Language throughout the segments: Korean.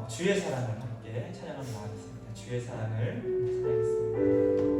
주의 사랑을 함께 찬양하며 나가겠습니다. 주의 사랑을 찬양하겠습니다.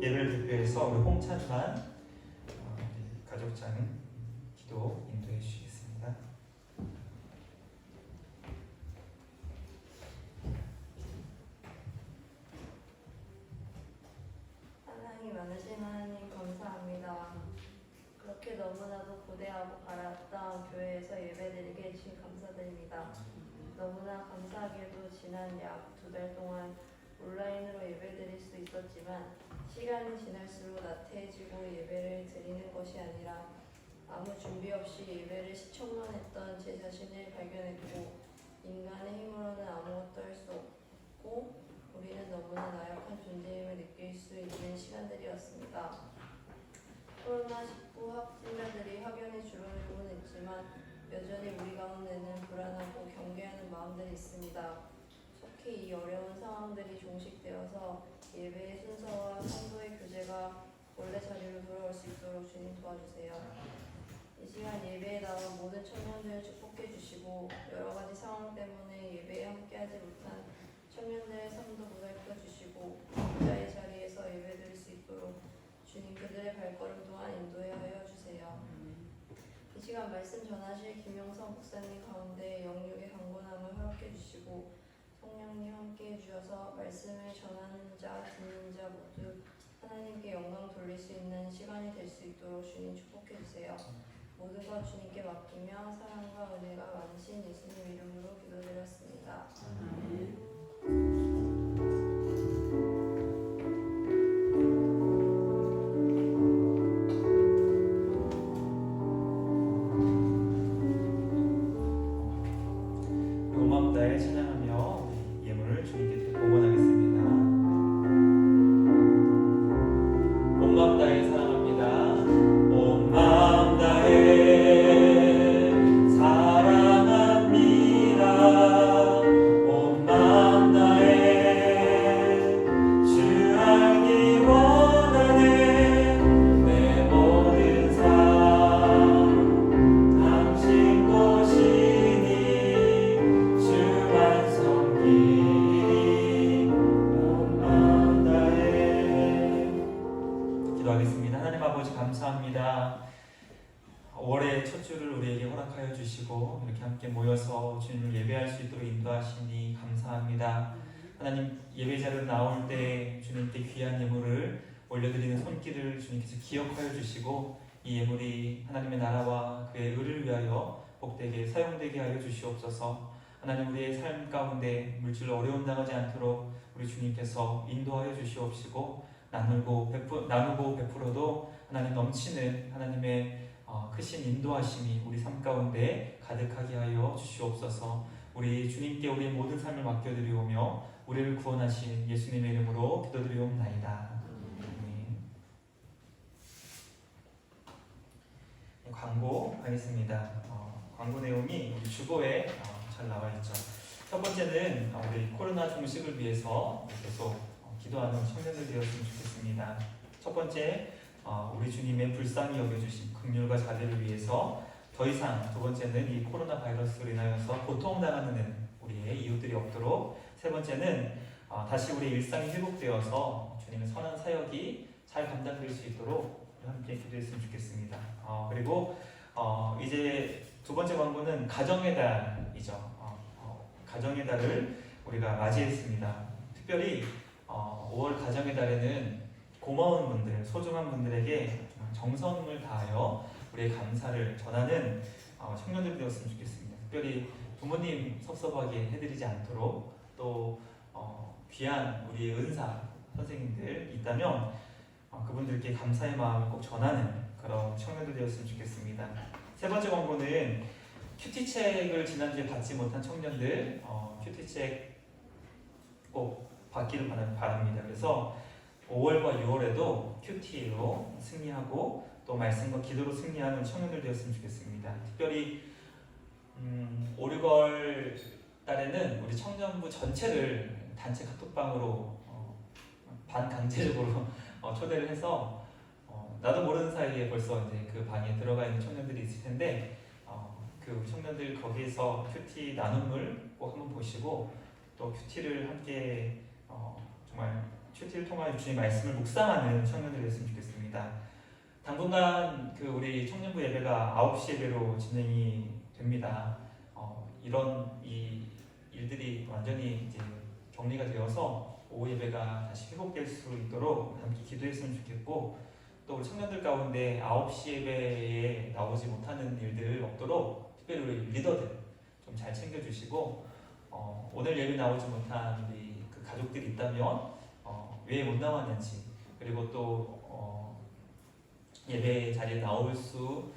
예배를 대표해서 우리 홍찬만 우리 가족장 기도 인도해 주시겠습니다. 사랑이 많으신 하나님 감사합니다. 그렇게 너무나도 고대하고 바랐던 교회에서 예배드리게 해주신 감사드립니다. 너무나 감사하게도 지난 약 2달 동안 온라인으로 예배드릴 수 있었지만 시간이 지날수록 나태해지고 예배를 드리는 것이 아니라 아무 준비 없이 예배를 시청만 했던 제 자신을 발견했고 인간의 힘으로는 아무것도 할 수 없고 우리는 너무나 나약한 존재임을 느낄 수 있는 시간들이었습니다. 코로나19 확진자들이 확연히 줄어들고는 있지만 여전히 우리 가운데는 불안하고 경계하는 마음들이 있습니다. 속히 이 어려운 상황들이 종식되어서 예배의 순서와 성도의 교제가 원래 자리로 돌아올 수 있도록 주님 도와주세요. 이 시간 예배에 나온 모든 청년들을 축복해 주시고 여러 가지 상황 때문에 예배에 함께하지 못한 청년들의 삶도 보살펴 주시고 각자의 자리에서 예배드릴 수 있도록 주님 그들의 발걸음 또한 인도하여 주세요. 이 시간 말씀 전하실 김영선 목사님 가운데 영육의 강건함을 허락해 주시고 성령님 함께해 주셔서 말씀을 전하는 자, 듣는 자 모두 하나님께 영광 돌릴 수 있는 시간이 될 수 있도록 주님 축복해 주세요. 모든 것 주님께 맡기며 사랑과 은혜가 많으신 예수님 이름으로 기도드렸습니다. 고맙다에 찬양하며 우리 예물을 주님께 봉헌하겠습니다. 온 마음 다해 사랑합니다. 온 마음 다해 사랑합니다. 온 마음 다해 주 알기 원하네. 내 모든 삶 당신 것이니 주만 섬기리. 온 마음 다해 기도하겠습니다. 하나님 아버지 감사합니다. 5월의 첫 주를 우리에게 허락하여 주시고 이렇게 함께 모여서 주님을 예배할 수 있도록 인도하시니 감사합니다. 하나님 예배자로 나올 때 주님께 귀한 예물을 올려드리는 손길을 주님께서 기억하여 주시고 이 예물이 하나님의 나라와 그의 의를 위하여 복되게 사용되게 하여 주시옵소서. 하나님 우리의 삶 가운데 물질로 어려움 당하지 않도록 우리 주님께서 인도하여 주시옵시고 나누고 베풀어도 하나님 넘치는 하나님의 크신 인도하심이 우리 삶 가운데 가득하게 하여 주시옵소서. 우리 주님께 우리의 모든 삶을 맡겨드리오며 우리를 구원하신 예수님의 이름으로 기도드리옵나이다. 아멘. 광고 하겠습니다. 광고 내용이 우리 주보에 잘 나와 있죠. 첫 번째는 우리 코로나 종식을 위해서 계속 기도하는 청년들 되었으면 좋겠습니다. 첫 번째, 우리 주님의 불쌍히 여겨주신 긍휼과 자비를 위해서 더 이상 두 번째는 이 코로나 바이러스로 인하여서 고통당하는 우리의 이웃들이 없도록 세 번째는 다시 우리 일상이 회복되어서 주님의 선한 사역이 잘 감당될 수 있도록 함께 기도했으면 좋겠습니다. 그리고 이제 두 번째 광고는 가정의 달이죠. 가정의 달을 우리가 맞이했습니다. 특별히 5월 가정의 달에는 고마운 분들, 소중한 분들에게 정성을 다하여 우리의 감사를 전하는 청년들이 되었으면 좋겠습니다. 특별히 부모님 섭섭하게 해드리지 않도록 또 귀한 우리의 은사 선생님들 있다면 그분들께 감사의 마음을 꼭 전하는 그런 청년들 되었으면 좋겠습니다. 세 번째 광고는 큐티책을 지난주에 받지 못한 청년들 큐티책 꼭 받기를 바랍니다. 그래서 5월과 6월에도 큐티로 승리하고 또 말씀과 기도로 승리하는 청년들 되었으면 좋겠습니다. 특별히 5, 6월 달에는 우리 청년부 전체를 단체 카톡방으로 반강제적으로 초대를 해서 나도 모르는 사이에 벌써 이제 그 방에 들어가 있는 청년들이 있을 텐데 그 청년들 거기에서 큐티 나눔을 꼭 한번 보시고 또 큐티를 함께 정말 큐티를 통하여 주신 말씀을 묵상하는 청년들이 됐으면 좋겠습니다. 당분간 우리 청년부 예배가 9시 예배로 진행이 됩니다. 이런 이 일들이 완전히 이제 격리가 되어서 오후 예배가 다시 회복될 수 있도록 함께 기도했으면 좋겠고, 또 우리 청년들 가운데 9시 예배에 나오지 못하는 일들 없도록 특별히 우리 리더들 좀 잘 챙겨주시고, 오늘 예배 나오지 못한 우리 그 가족들이 있다면 왜 못 나왔는지, 그리고 또 예배 자리에 나올 수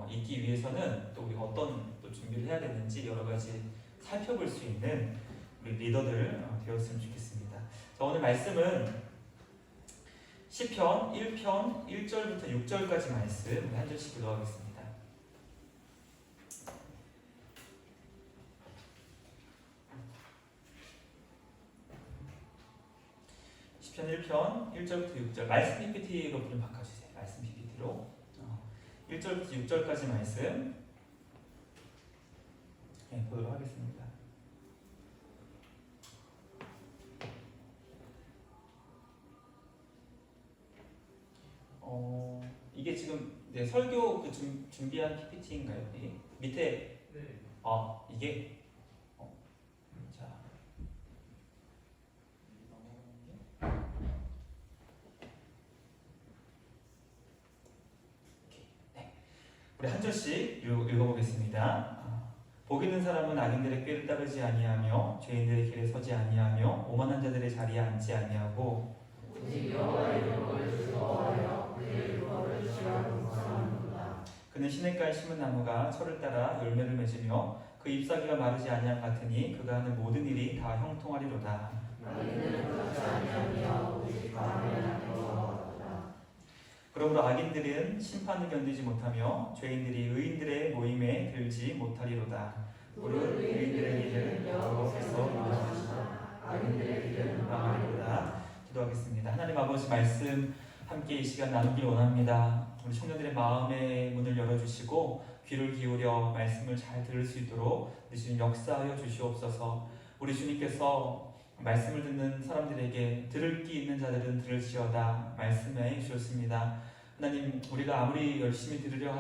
있기 위해서는 또 우리가 어떤 또 준비를 해야 되는지 여러 가지 살펴볼 수 있는 우리 리더들 되었으면 좋겠습니다. 자, 오늘 말씀은 시편 1편 1절부터 6절까지 말씀 우리 한 절씩 읽어가겠습니다. 시편 1편 1절부터 6절 말씀 PPT로 좀 바꿔주세요. 말씀 PPT로 1절부터 6절까지 말씀 보도록 하겠습니다. 이게 지금 설교 준비한 PPT인가요? 이게 밑에 네. 이게 자 우리 한 절씩 읽어보겠습니다. 복 있는 사람은 악인들의 꾀를 따르지 아니하며 죄인들의 길에 서지 아니하며 오만한 자들의 자리에 앉지 아니하고 그는 시냇가에 심은 나무가 철을 따라 열매를 맺으며 그 잎사귀가 마르지 아니함 같으니 그가 하는 모든 일이 다 형통하리로다. 그러므로 악인들은 심판을 견디지 못하며 죄인들이 의인들의 모임에 들지 못하리로다. 무릇 의인들의 길은 여호와께서 인도하시나 악인들의 길은 망하리로다. 기도하겠습니다. 하나님 아버지 말씀 함께 이 시간 나누길 원합니다. 우리 청년들의 마음의 문을 열어주시고 귀를 기울여 말씀을 잘 들을 수 있도록 주님 역사하여 주시옵소서. 우리 주님께서 말씀을 듣는 사람들에게 들을 귀 있는 자들은 들을지어다 말씀해 주셨습니다. 하나님, 우리가 아무리 열심히 들으려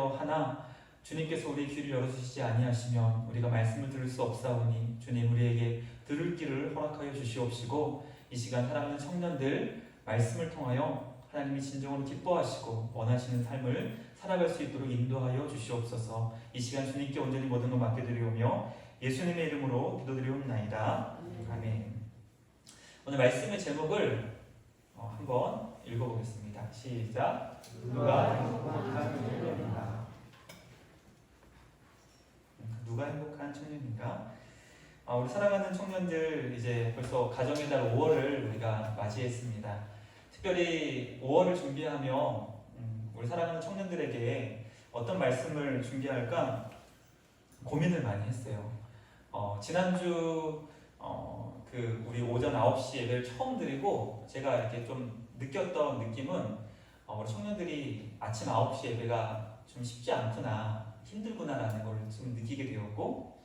하나 주님께서 우리 귀를 열어주시지 아니하시면 우리가 말씀을 들을 수 없사오니 주님 우리에게 들을 귀를 허락하여 주시옵시고, 이 시간 사랑하는 청년들 말씀을 통하여 하나님이 진정으로 기뻐하시고 원하시는 삶을 살아갈 수 있도록 인도하여 주시옵소서. 이 시간 주님께 온전히 모든 것 맡겨드리오며 예수님의 이름으로 기도드리옵나이다. 아멘. 오늘 말씀의 제목을 한번 읽어보겠습니다. 시작. 누가 행복한 청년인가? 누가 행복한 청년인가? 우리 사랑하는 청년들, 이제 벌써 가정의 달 5월을 우리가 맞이했습니다. 특별히 5월을 준비하며 우리 사랑하는 청년들에게 어떤 말씀을 준비할까 고민을 많이 했어요. 지난주 우리 오전 9시 예배를 처음 드리고 제가 이렇게 좀 느꼈던 느낌은 우리 청년들이 아침 9시 예배가 좀 쉽지 않구나, 힘들구나라는 걸 좀 느끼게 되었고,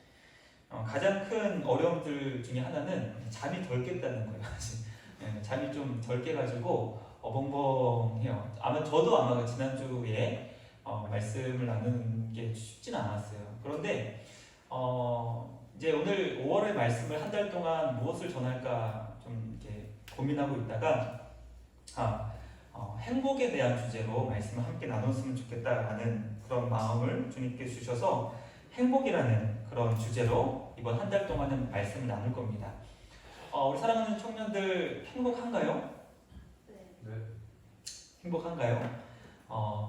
가장 큰 어려움들 중에 하나는 잠이 덜 깼다는 거예요. 잠이 좀 덜 깨가지고 어벙벙해요. 저도 지난주에 말씀을 나누는 게 쉽진 않았어요. 그런데 이제 오늘 5월의 말씀을 한 달 동안 무엇을 전할까 좀 이렇게 고민하고 있다가 행복에 대한 주제로 말씀을 함께 나눴으면 좋겠다라는 그런 마음을 주님께 주셔서 행복이라는 그런 주제로 이번 한 달 동안은 말씀을 나눌 겁니다. 우리 사랑하는 청년들 행복한가요? 네. 행복한가요?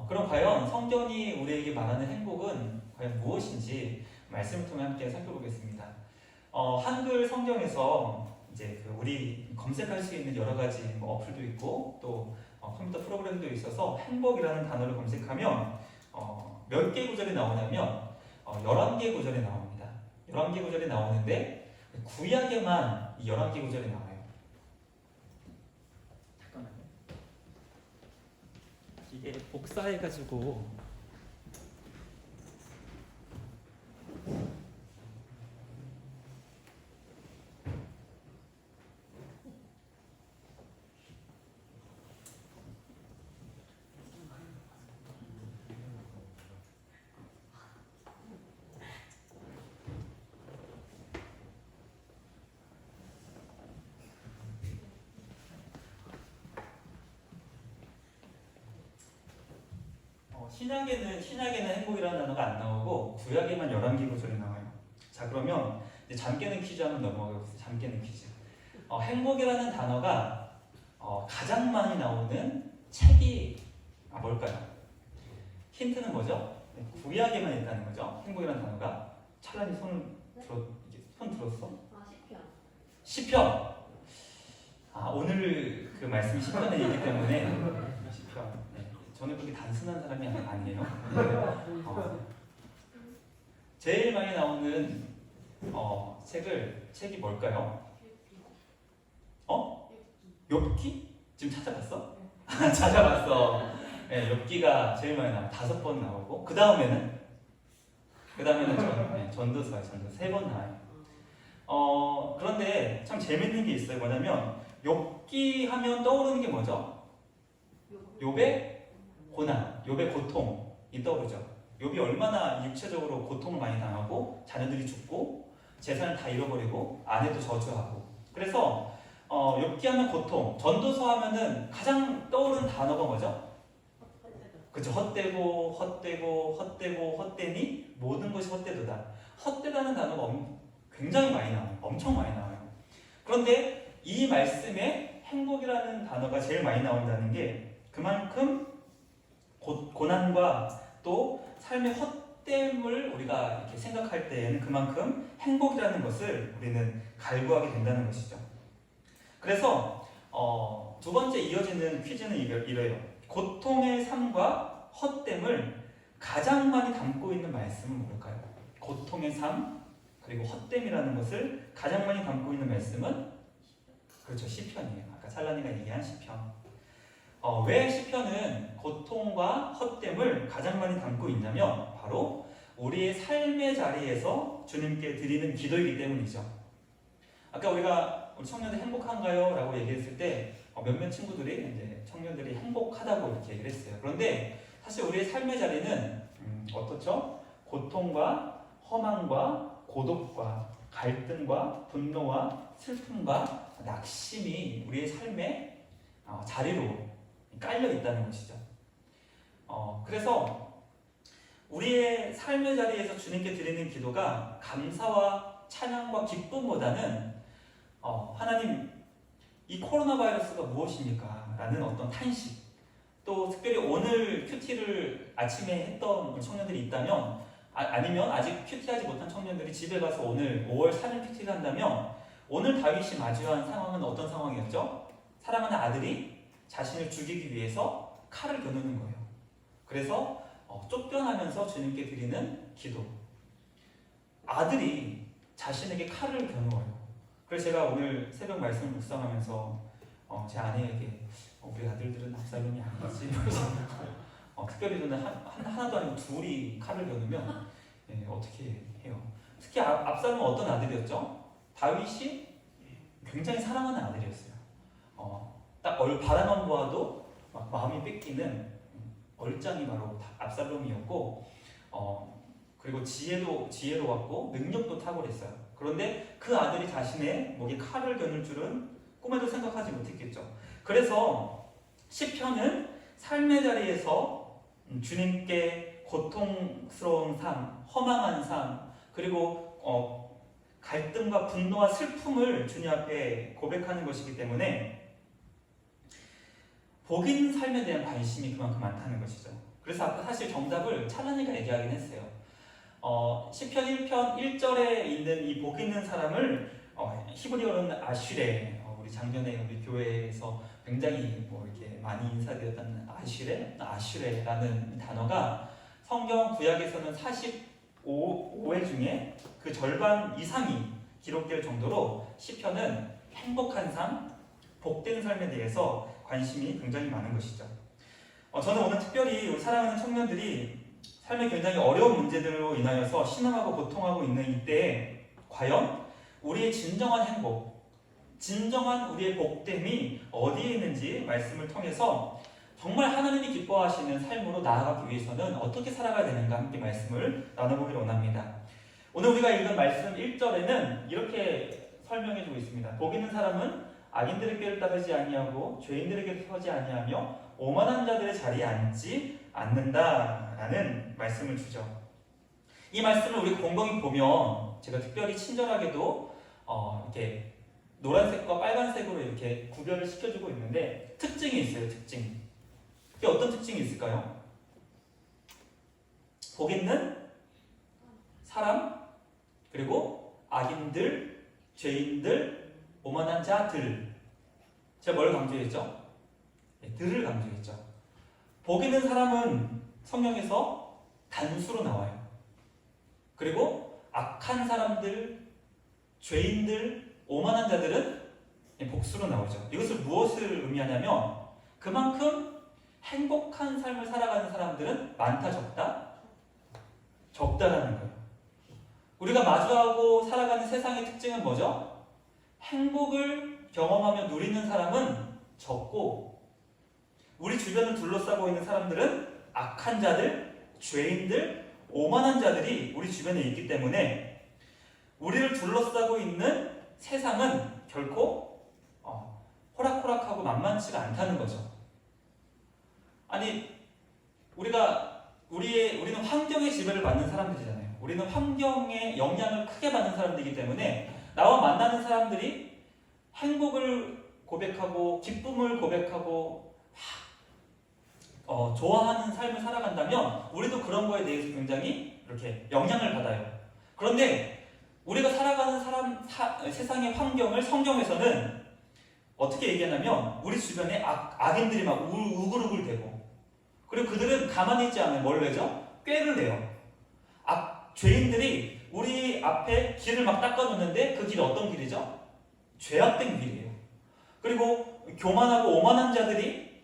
그럼 과연 성경이 우리에게 말하는 행복은 과연 무엇인지 말씀을 통해 함께 살펴보겠습니다. 한글 성경에서 이제 우리 검색할 수 있는 여러 가지 어플도 있고 또 컴퓨터 프로그램도 있어서 행복이라는 단어를 검색하면 몇 개 구절이 나오냐면 11개 구절이 나옵니다. 11개 구절이 나오는데 구약에만 이 11개 구절이 나와요. 잠깐만요. 이게 복사해가지고 신약에는 행복이라는 단어가 안 나오고 구약에만 열왕기구절이 나와요. 자, 그러면 이제 잠 깨는 퀴즈 한번 넘어가겠습니다. 잠 깨는 퀴즈. 행복이라는 단어가 가장 많이 나오는 책이 뭘까요? 힌트는 뭐죠? 구약에만 있다는 거죠. 행복이라는 단어가. 차라리 손 들었어? 시편. 오늘 그 말씀이 시편이기 때문에 시편. 네. 저는 그렇게 단순한 사람이 아니에요. 제일 많이 나오는 책이 뭘까요? 욥기? 지금 찾아봤어? 찾아봤어. 네, 욥기가 제일 많이 나와요. 5번 나오고 그 다음에는 전도서예요. 전도서 3번 나와요. 그런데 참 재밌는 게 있어요. 뭐냐면 욥기 하면 떠오르는 게 뭐죠? 욥의 고난, 욥의 고통이 떠오르죠. 욥이 얼마나 육체적으로 고통을 많이 당하고 자녀들이 죽고 재산을 다 잃어버리고 아내도 저주하고. 그래서 욥기 하면 고통, 전도서 하면은 가장 떠오르는 단어가 뭐죠? 그렇죠. 헛되니 모든 것이 헛되도다. 헛되다는 단어가 굉장히 많이 나와요. 엄청 많이 나와요. 그런데 이 말씀에 행복이라는 단어가 제일 많이 나온다는 게 그만큼 고난과 또 삶의 헛됨을 우리가 이렇게 생각할 때에는 그만큼 행복이라는 것을 우리는 갈구하게 된다는 것이죠. 그래서 두 번째 이어지는 퀴즈는 이래요. 고통의 삶과 헛됨을 가장 많이 담고 있는 말씀은 뭘까요? 고통의 삶 그리고 헛됨이라는 것을 가장 많이 담고 있는 말씀은 그렇죠. 시편이에요. 아까 살라니가 얘기한 시편. 왜 시편은 고통과 헛됨을 가장 많이 담고 있냐면 바로 우리의 삶의 자리에서 주님께 드리는 기도이기 때문이죠. 아까 우리 청년들 행복한가요? 라고 얘기했을 때 몇몇 친구들이 이제 청년들이 행복하다고 이렇게 얘기를 했어요. 그런데 사실 우리의 삶의 자리는 어떻죠? 고통과 허망과 고독과 갈등과 분노와 슬픔과 낙심이 우리의 삶의 자리로 깔려 있다는 것이죠. 그래서 우리의 삶의 자리에서 주님께 드리는 기도가 감사와 찬양과 기쁨보다는 하나님 이 코로나 바이러스가 무엇입니까? 라는 어떤 탄식, 또 특별히 오늘 큐티를 아침에 했던 청년들이 있다면 아니면 아직 큐티하지 못한 청년들이 집에 가서 오늘 5월 3일 큐티를 한다면 오늘 다윗이 마주한 상황은 어떤 상황이었죠? 사랑하는 아들이 자신을 죽이기 위해서 칼을 겨누는 거예요. 그래서 쫓겨나면서 주님께 드리는 기도. 아들이 자신에게 칼을 겨누어요. 그래서 제가 오늘 새벽 말씀을 묵상하면서 제 아내에게 우리 아들들은 압살롬이 아니지 특별히 저는 하나도 아니고 둘이 칼을 겨누면 어떻게 해요? 특히 압살롬은 어떤 아들이었죠? 다윗이 굉장히 사랑하는 아들이었어요. 딱 바라만 보아도 막 마음이 뺏기는 얼짱이 바로 압살롬이었고 그리고 지혜로웠고 능력도 탁월했어요. 그런데 그 아들이 자신의 목에 칼을 겨눌 줄은 꿈에도 생각하지 못했겠죠. 그래서 시편은 삶의 자리에서 주님께 고통스러운 삶, 허망한 삶, 그리고 갈등과 분노와 슬픔을 주님 앞에 고백하는 것이기 때문에 복 있는 삶에 대한 관심이 그만큼 많다는 것이죠. 그래서 아까 사실 정답을 찰나니가 얘기하긴 했어요. 시편 1편 1절에 있는 이 복 있는 사람을 히브리어로는 아슈레, 우리 작년에 우리 교회에서 굉장히 이렇게 많이 인사드렸던 아슈레라는 단어가 성경 구약에서는 45회 중에 그 절반 이상이 기록될 정도로 시편은 행복한 삶, 복된 삶에 대해서 관심이 굉장히 많은 것이죠. 저는 오늘 특별히 우리 사랑하는 청년들이 삶에 굉장히 어려운 문제들로 인하여서 신음하고 고통하고 있는 이때에 과연 우리의 진정한 행복, 진정한 우리의 복됨이 어디에 있는지 말씀을 통해서 정말 하나님이 기뻐하시는 삶으로 나아가기 위해서는 어떻게 살아가야 되는가 함께 말씀을 나눠보기를 원합니다. 오늘 우리가 읽은 말씀 1절에는 이렇게 설명해주고 있습니다. 복 있는 사람은 악인들의 꾀를 따르지 아니하고 죄인들의 꾀를 서지 아니하며 오만한 자들의 자리에 앉지 않는다라는 말씀을 주죠. 이 말씀을 우리 공동이 보면 제가 특별히 친절하게도 이렇게 노란색과 빨간색으로 이렇게 구별을 시켜주고 있는데 특징이 있어요. 특징. 이게 어떤 특징이 있을까요? 복 있는 사람, 그리고 악인들, 죄인들, 오만한 자들. 제가 뭘 강조했죠? 네, 들을 강조했죠. 복 있는 사람은 성경에서 단수로 나와요. 그리고 악한 사람들, 죄인들, 오만한 자들은 복수로 나오죠. 이것을 무엇을 의미하냐면 그만큼 행복한 삶을 살아가는 사람들은 많다, 적다? 적다라는 거예요. 우리가 마주하고 살아가는 세상의 특징은 뭐죠? 행복을 경험하며 누리는 사람은 적고 우리 주변을 둘러싸고 있는 사람들은 악한 자들, 죄인들, 오만한 자들이 우리 주변에 있기 때문에 우리를 둘러싸고 있는 세상은 결코 호락호락하고 만만치가 않다는 거죠. 아니 우리는 환경의 지배를 받는 사람들이잖아요. 우리는 환경의 영향을 크게 받는 사람들이기 때문에 나와 만나는 사람들이 행복을 고백하고 기쁨을 고백하고 좋아하는 삶을 살아간다면 우리도 그런 거에 대해서 굉장히 이렇게 영향을 받아요. 그런데 우리가 살아가는 세상의 환경을 성경에서는 어떻게 얘기하냐면 우리 주변에 악인들이 막 우글우글대고 그리고 그들은 가만히 있지 않아요. 뭘 내죠? 꾀를 내요. 죄인들이 우리 앞에 길을 막 닦아놓는데 그 길이 어떤 길이죠? 죄악된 길이에요. 그리고 교만하고 오만한 자들이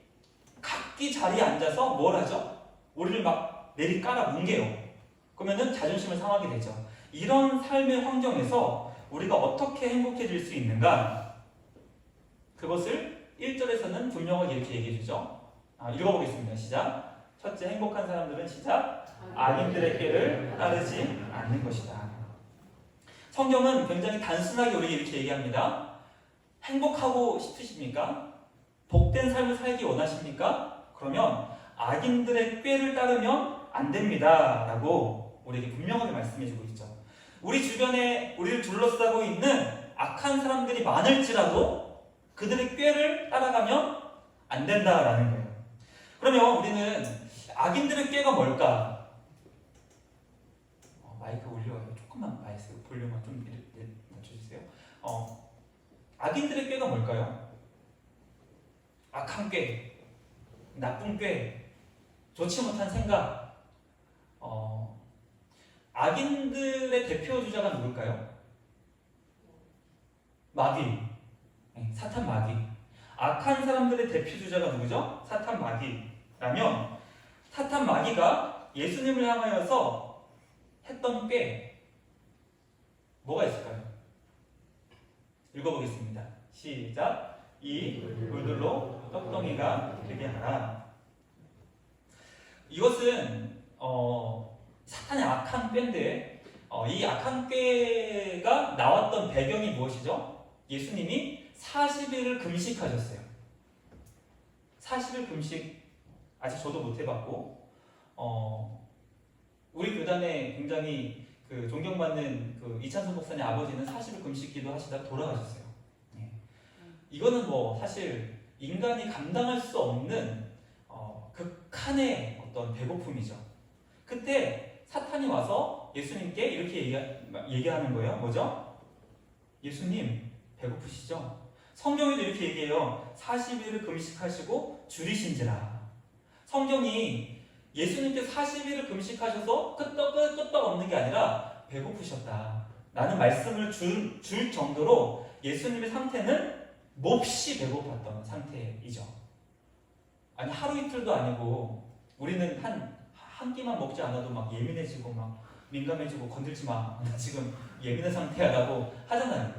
각기 자리에 앉아서 뭘 하죠? 우리를 막 내리 깔아 뭉개요. 그러면은 자존심을 상하게 되죠. 이런 삶의 환경에서 우리가 어떻게 행복해질 수 있는가? 그것을 1절에서는 분명하게 이렇게 얘기해 주죠. 읽어보겠습니다. 시작. 첫째, 행복한 사람들은 시작. 악인들의 꾀를 따르지 않는 것이다. 성경은 굉장히 단순하게 우리에게 이렇게 얘기합니다. 행복하고 싶으십니까? 복된 삶을 살기 원하십니까? 그러면 악인들의 꾀를 따르면 안 됩니다. 라고 우리에게 분명하게 말씀해주고 있죠. 우리 주변에 우리를 둘러싸고 있는 악한 사람들이 많을지라도 그들의 꾀를 따라가면 안 된다라는 거예요. 그러면 우리는 악인들의 꾀가 뭘까? 마이크 올려요. 조금만 마이크 볼륨만 좀 낮춰주세요. 악인들의 꾀가 뭘까요? 악한 꾀, 나쁜 꾀, 좋지 못한 생각. 악인들의 대표 주자가 누굴까요? 마귀, 사탄 마귀. 악한 사람들의 대표 주자가 누구죠? 사탄 마귀라면 사탄 마귀가 예수님을 향하여서 했던 꾀 뭐가 있을까요? 읽어보겠습니다. 시작. 이 돌들로 떡덩이가 되게 하라. 이것은 사탄의 악한 꾀인데 이 악한 꾀가 나왔던 배경이 무엇이죠? 예수님이 40일을 금식하셨어요. 40일 금식 아직 저도 못 해봤고 우리 교단에 굉장히 존경받는 이찬수 목사님 아버지는 40일 금식 기도하시다 돌아가셨어요. 이거는 사실 인간이 감당할 수 없는 극한의 어떤 배고픔이죠. 그때 사탄이 와서 예수님께 이렇게 얘기하는 거예요. 뭐죠? 예수님 배고프시죠? 성경에도 이렇게 얘기해요. 40일을 금식하시고 줄이신지라. 성경이 예수님께 40일을 금식하셔서 끄떡 없는 게 아니라 배고프셨다 라는 말씀을 줄 정도로 예수님의 상태는 몹시 배고팠던 상태이죠. 아니 하루 이틀도 아니고 우리는 한 끼만 먹지 않아도 막 예민해지고 막 민감해지고 건들지 마. 나 지금 예민한 상태야 라고 하잖아요.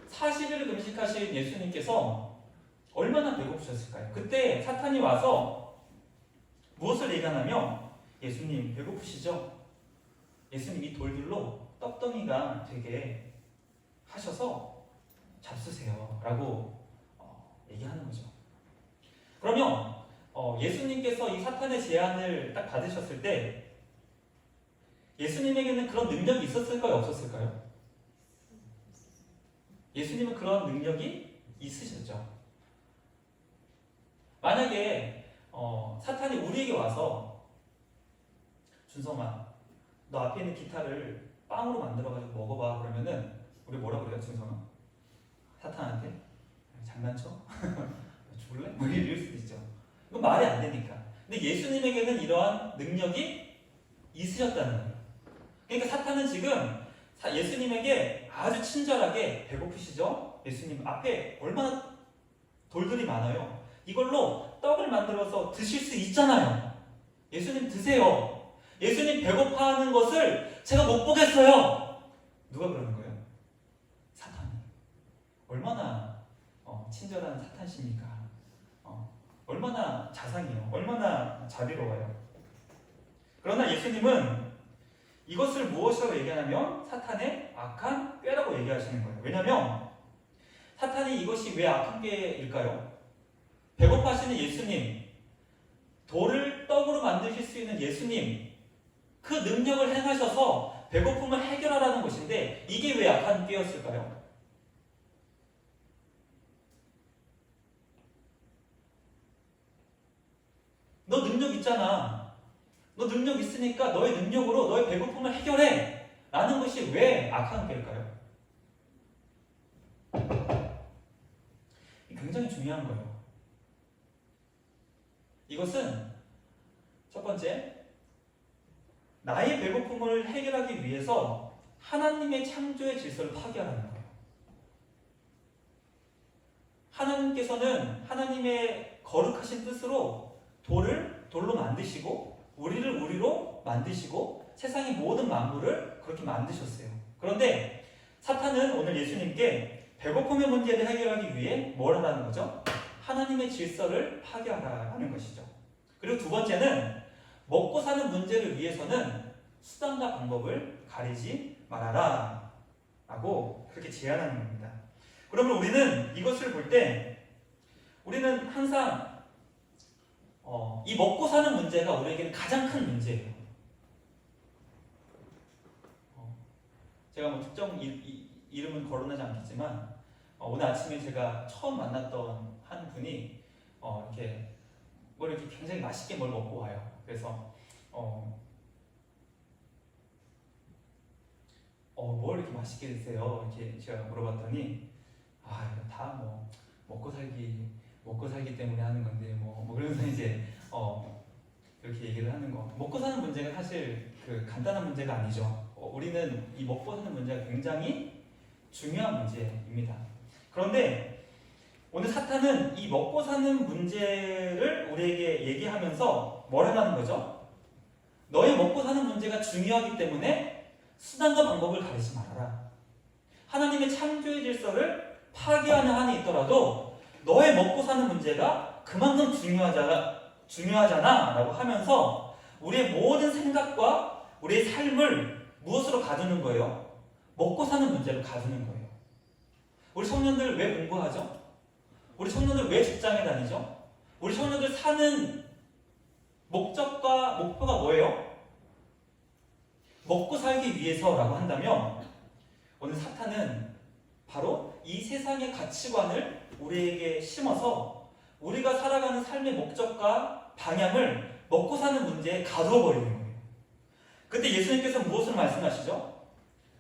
40일을 금식하신 예수님께서 얼마나 배고프셨을까요? 그때 사탄이 와서 무엇을 얘기하냐면 예수님 배고프시죠? 예수님 이 돌들로 떡덩이가 되게 하셔서 잡수세요 라고 얘기하는 거죠. 그러면 예수님께서 이 사탄의 제안을 딱 받으셨을 때 예수님에게는 그런 능력이 있었을까요? 없었을까요? 예수님은 그런 능력이 있으셨죠. 만약에 사탄이 우리에게 와서 준성아, 너 앞에 있는 기타를 빵으로 만들어가지고 먹어봐. 그러면은 우리 뭐라 그래요, 준성아? 사탄한테? 장난쳐? 죽을래? 뭐 이럴 수도 있죠. 이건 말이 안 되니까. 근데 예수님에게는 이러한 능력이 있으셨다는 거예요. 그러니까 사탄은 지금 예수님에게 아주 친절하게 배고프시죠? 예수님 앞에 얼마나 돌들이 많아요. 이걸로 떡을 만들어서 드실 수 있잖아요. 예수님 드세요. 예수님 배고파하는 것을 제가 못 보겠어요. 누가 그러는 거예요? 사탄이. 얼마나 친절한 사탄십니까? 얼마나 자상해요. 얼마나 자비로워요. 그러나 예수님은 이것을 무엇이라고 얘기하냐면 사탄의 악한 꾀라고 얘기하시는 거예요. 왜냐하면 사탄이 이것이 왜 악한 꾀일까요? 배고파하시는 예수님, 돌을 떡으로 만드실 수 있는 예수님, 그 능력을 행하셔서 배고픔을 해결하라는 것인데 이게 왜 악한 꾀였을까요? 너 능력 있잖아. 너 능력 있으니까 너의 능력으로 너의 배고픔을 해결해. 라는 것이 왜 악한 꾀일까요? 굉장히 중요한 거예요. 이것은 첫 번째, 나의 배고픔을 해결하기 위해서 하나님의 창조의 질서를 파괴하라는 거예요. 하나님께서는 하나님의 거룩하신 뜻으로 돌로 만드시고 우리를 우리로 만드시고 세상의 모든 만물을 그렇게 만드셨어요. 그런데 사탄은 오늘 예수님께 배고픔의 문제를 해결하기 위해 뭘 하라는 거죠? 하나님의 질서를 파괴하라는 것이죠. 그리고 두 번째는 먹고 사는 문제를 위해서는 수단과 방법을 가리지 말아라 라고 그렇게 제안하는 겁니다. 그러면 우리는 이것을 볼 때 우리는 항상 이 먹고 사는 문제가 우리에게는 가장 큰 문제예요. 제가 뭐 특정 이름은 거론하지 않겠지만 오늘 아침에 제가 처음 만났던 한 분이 이렇게 뭘 이렇게 굉장히 맛있게 뭘 먹고 와요. 그래서 뭘 이렇게 맛있게 드세요? 이렇게 제가 물어봤더니 이거 다 뭐 먹고 살기 때문에 하는 건데 뭐 그러면서 이제 그렇게 얘기를 하는 거. 먹고 사는 문제가 사실 그 간단한 문제가 아니죠. 우리는 이 먹고 사는 문제가 굉장히 중요한 문제입니다. 그런데 오늘 사탄은 이 먹고 사는 문제를 우리에게 얘기하면서 뭘 하라는 거죠? 너의 먹고 사는 문제가 중요하기 때문에 수단과 방법을 가리지 말아라. 하나님의 창조의 질서를 파괴하는 한이 있더라도 너의 먹고 사는 문제가 그만큼 중요하잖아 라고 하면서 우리의 모든 생각과 우리의 삶을 무엇으로 가두는 거예요? 먹고 사는 문제로 가두는 거예요. 우리 청년들 왜 공부하죠? 우리 청년들 왜 직장에 다니죠? 우리 청년들 사는 목적과 목표가 뭐예요? 먹고 살기 위해서라고 한다면 오늘 사탄은 바로 이 세상의 가치관을 우리에게 심어서 우리가 살아가는 삶의 목적과 방향을 먹고 사는 문제에 가두어 버리는 거예요. 그때 예수님께서 무엇을 말씀하시죠?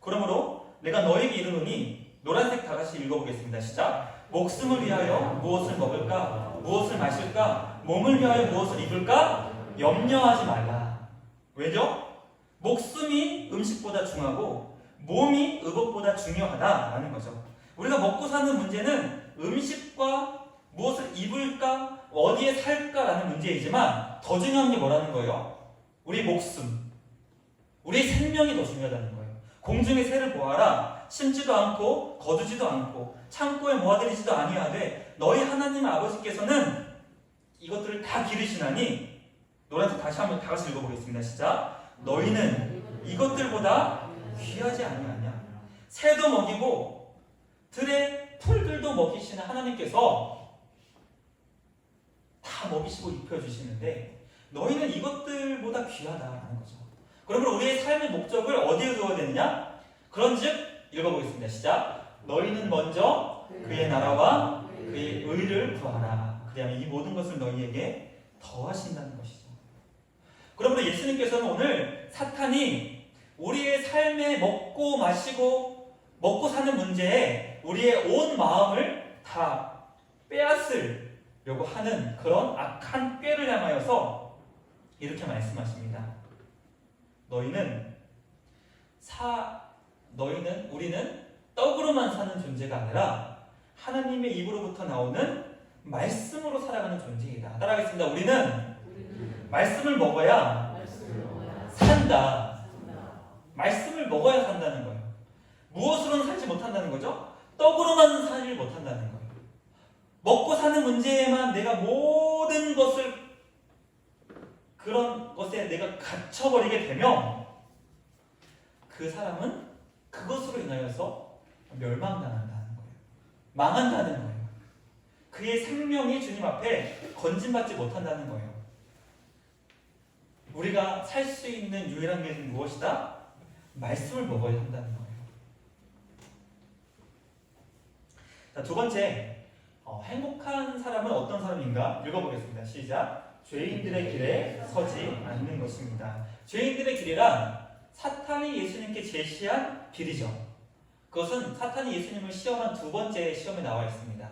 그러므로 내가 너에게 이르노니 노란색 다 같이 읽어보겠습니다. 시작. 목숨을 위하여 무엇을 먹을까? 무엇을 마실까? 몸을 위하여 무엇을 입을까? 염려하지 말라. 왜죠? 목숨이 음식보다 중하고 몸이 의복보다 중요하다라는 거죠. 우리가 먹고 사는 문제는 음식과 무엇을 입을까? 어디에 살까라는 문제이지만 더 중요한 게 뭐라는 거예요? 우리 목숨, 우리의 생명이 더 중요하다는 거예요. 공중의 새를 보아라. 심지도 않고 거두지도 않고 창고에 모아들이지도 아니하되 너희 하나님 아버지께서는 이것들을 다 기르시나니 노란색 다시 한번 다 같이 읽어보겠습니다. 시작. 너희는 이것들보다 귀하지 아니하냐? 새도 먹이고 들의 풀들도 먹이시는 하나님께서 다 먹이시고 입혀주시는데 너희는 이것들보다 귀하다라는 거죠. 그러면 우리의 삶의 목적을 어디에 두어야 되느냐? 그런즉 읽어보겠습니다. 시작. 너희는 먼저 그의 나라와 그의 의를 구하라. 그리하면 이 모든 것을 너희에게 더하신다는 것이죠. 그러므로 예수님께서는 오늘 사탄이 우리의 삶에 먹고 마시고 먹고 사는 문제에 우리의 온 마음을 다 빼앗으려고 하는 그런 악한 꾀를 향하여서 이렇게 말씀하십니다. 우리는 떡으로만 사는 존재가 아니라 하나님의 입으로부터 나오는 말씀으로 살아가는 존재이다. 따라하겠습니다. 우리는 말씀을 먹어야 산다. 말씀을 먹어야 산다는 거예요. 무엇으로는 살지 못한다는 거죠? 떡으로만 살지 못한다는 거예요. 먹고 사는 문제에만 내가 모든 것을 그런 것에 내가 갇혀버리게 되면 그 사람은 그것으로 인하여서 멸망당한다는 거예요. 망한다는 거예요. 그의 생명이 주님 앞에 건진받지 못한다는 거예요. 우리가 살 수 있는 유일한 게 무엇이다? 말씀을 먹어야 한다는 거예요. 자, 두 번째, 행복한 사람은 어떤 사람인가? 읽어보겠습니다. 시작. 죄인들의 길에 서지 않는 것입니다. 죄인들의 길이란 사탄이 예수님께 제시한 길이죠. 그것은 사탄이 예수님을 시험한 두 번째 시험에 나와 있습니다.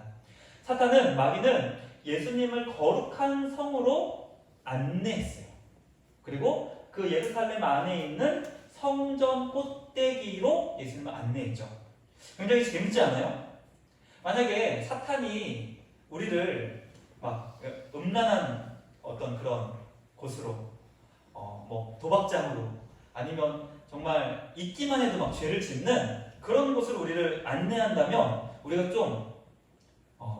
마귀는 예수님을 거룩한 성으로 안내했어요. 그리고 그 예루살렘 안에 있는 성전 꼭대기로 예수님을 안내했죠. 굉장히 재밌지 않아요? 만약에 사탄이 우리를 막 음란한 어떤 그런 곳으로 도박장으로 아니면 정말 있기만 해도 막 죄를 짓는 그런 곳으로 우리를 안내한다면 우리가 좀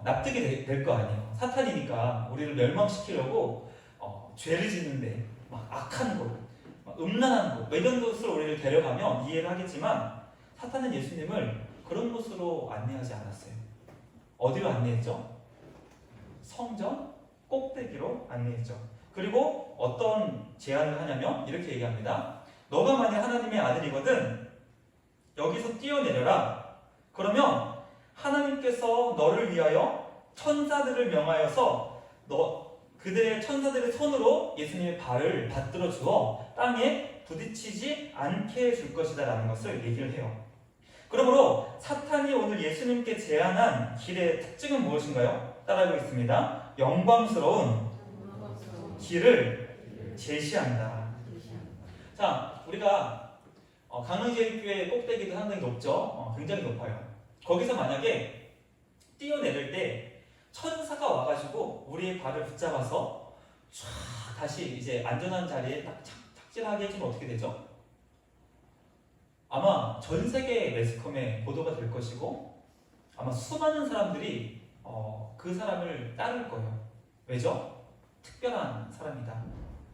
납득이 될 거 아니에요. 사탄이니까 우리를 멸망시키려고 죄를 짓는데 막 악한 곳, 막 음란한 곳 이런 곳으로 우리를 데려가면 이해를 하겠지만 사탄은 예수님을 그런 곳으로 안내하지 않았어요. 어디로 안내했죠? 성전 꼭대기로 안내했죠. 그리고 어떤 제안을 하냐면 이렇게 얘기합니다. 너가 만약 하나님의 아들이거든 여기서 뛰어내려라. 그러면 하나님께서 너를 위하여 천사들을 명하여서 그들의 천사들의 손으로 예수님의 발을 받들어 주어 땅에 부딪히지 않게 해줄 것이다 라는 것을 얘기를 해요. 그러므로 사탄이 오늘 예수님께 제안한 길의 특징은 무엇인가요? 따라하고 있습니다. 영광스러운 길을 제시한다. 자, 우리가 강릉제일교회 꼭대기도 상당히 높죠? 굉장히 높아요. 거기서 만약에 뛰어내릴 때 천사가 와가지고 우리의 발을 붙잡아서 촤 다시 이제 안전한 자리에 딱 착지하게 해주면 어떻게 되죠? 아마 전 세계 매스컴에 보도가 될 것이고 아마 수많은 사람들이 그 사람을 따를 거예요. 왜죠? 특별한 사람이다.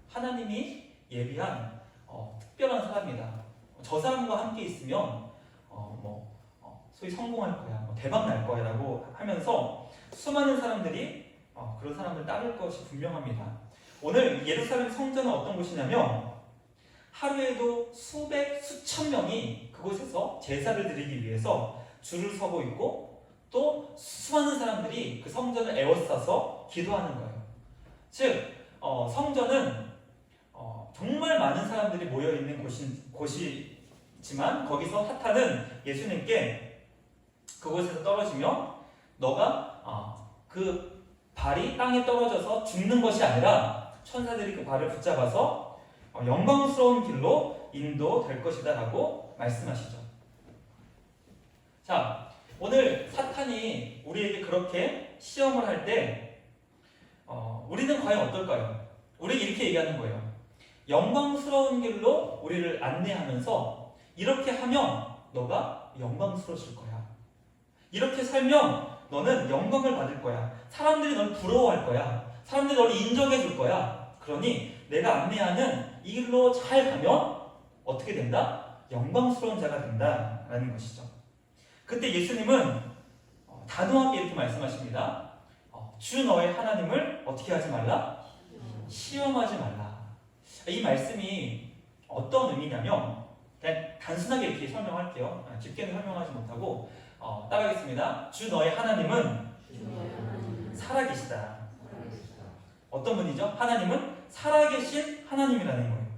하나님이 예비한 특별한 사람이다. 저 사람과 함께 있으면 소위 성공할 거야, 대박 날 거야 라고 하면서 수많은 사람들이 그런 사람을 따를 것이 분명합니다. 오늘 예루살렘 성전은 어떤 곳이냐면 하루에도 수천 명이 그곳에서 제사를 드리기 위해서 줄을 서고 있고 또 수많은 사람들이 그 성전을 에워싸서 기도하는 거예요. 즉 성전은 정말 많은 사람들이 모여있는 곳이지만 거기서 사탄은 예수님께 그곳에서 떨어지면 너가 그 발이 땅에 떨어져서 죽는 것이 아니라 천사들이 그 발을 붙잡아서 영광스러운 길로 인도될 것이다 라고 말씀하시죠. 자, 오늘 사탄이 우리에게 그렇게 시험을 할 때 우리는 과연 어떨까요? 우리 이렇게 얘기하는 거예요. 영광스러운 길로 우리를 안내하면서 이렇게 하면 너가 영광스러워질 거야. 이렇게 살면 너는 영광을 받을 거야. 사람들이 널 부러워할 거야. 사람들이 널 인정해 줄 거야. 그러니 내가 안내하는 이 길로 잘 가면 어떻게 된다? 영광스러운 자가 된다라는 것이죠. 그때 예수님은 단호하게 이렇게 말씀하십니다. 주 너의 하나님을 어떻게 하지 말라? 시험하지 말라. 이 말씀이 어떤 의미냐면 그냥 단순하게 이렇게 설명할게요. 깊게는 설명하지 못하고 따라하겠습니다. 주 너의 하나님은 살아계시다. 어떤 분이죠? 하나님은 살아계신 하나님이라는 거예요.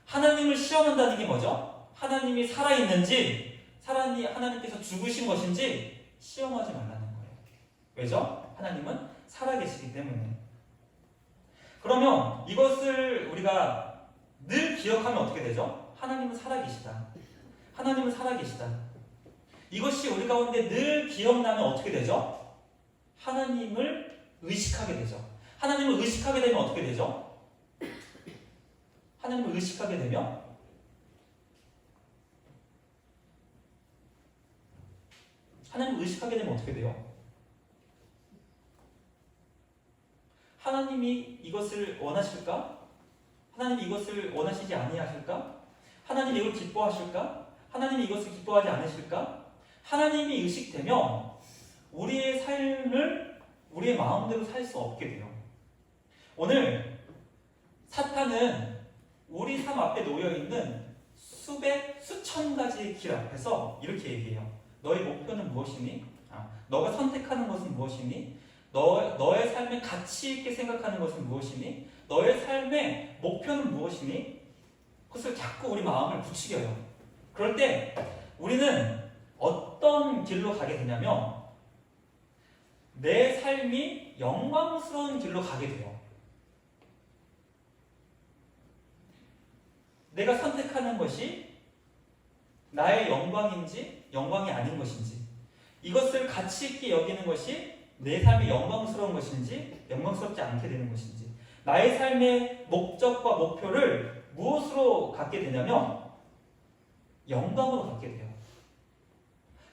하나님을 시험한다는 게 뭐죠? 하나님이 살아있는지 하나님께서 죽으신 것인지 시험하지 말라는 거예요. 왜죠? 하나님은 살아계시기 때문에. 그러면 이것을 우리가 늘 기억하면 어떻게 되죠? 하나님은 살아계시다. 하나님은 살아계시다. 이것이 우리 가운데 늘 기억나면 어떻게 되죠? 하나님을 의식하게 되죠. 하나님을 의식하게 되면 어떻게 되죠? 하나님을 의식하게 되면 어떻게 돼요? 하나님이 이것을 원하실까? 하나님이 이것을 원하시지 아니하실까? 하나님이 이걸 기뻐하실까? 하나님이 이것을 기뻐하지 않으실까? 하나님이 의식되면 우리의 삶을 우리의 마음대로 살 수 없게 돼요. 오늘 사탄은 우리 삶 앞에 놓여있는 수천 가지의 길 앞에서 이렇게 얘기해요. 너의 목표는 무엇이니? 너가 선택하는 것은 무엇이니? 너의 삶의 가치 있게 생각하는 것은 무엇이니? 너의 삶의 목표는 무엇이니? 그것을 자꾸 우리 마음을 부추겨요. 그럴 때 우리는 어떤 길로 가게 되냐면 내 삶이 영광스러운 길로 가게 돼요. 내가 선택하는 것이 나의 영광인지 영광이 아닌 것인지, 이것을 가치 있게 여기는 것이 내 삶이 영광스러운 것인지 영광스럽지 않게 되는 것인지, 나의 삶의 목적과 목표를 무엇으로 갖게 되냐면 영광으로 갖게 돼요.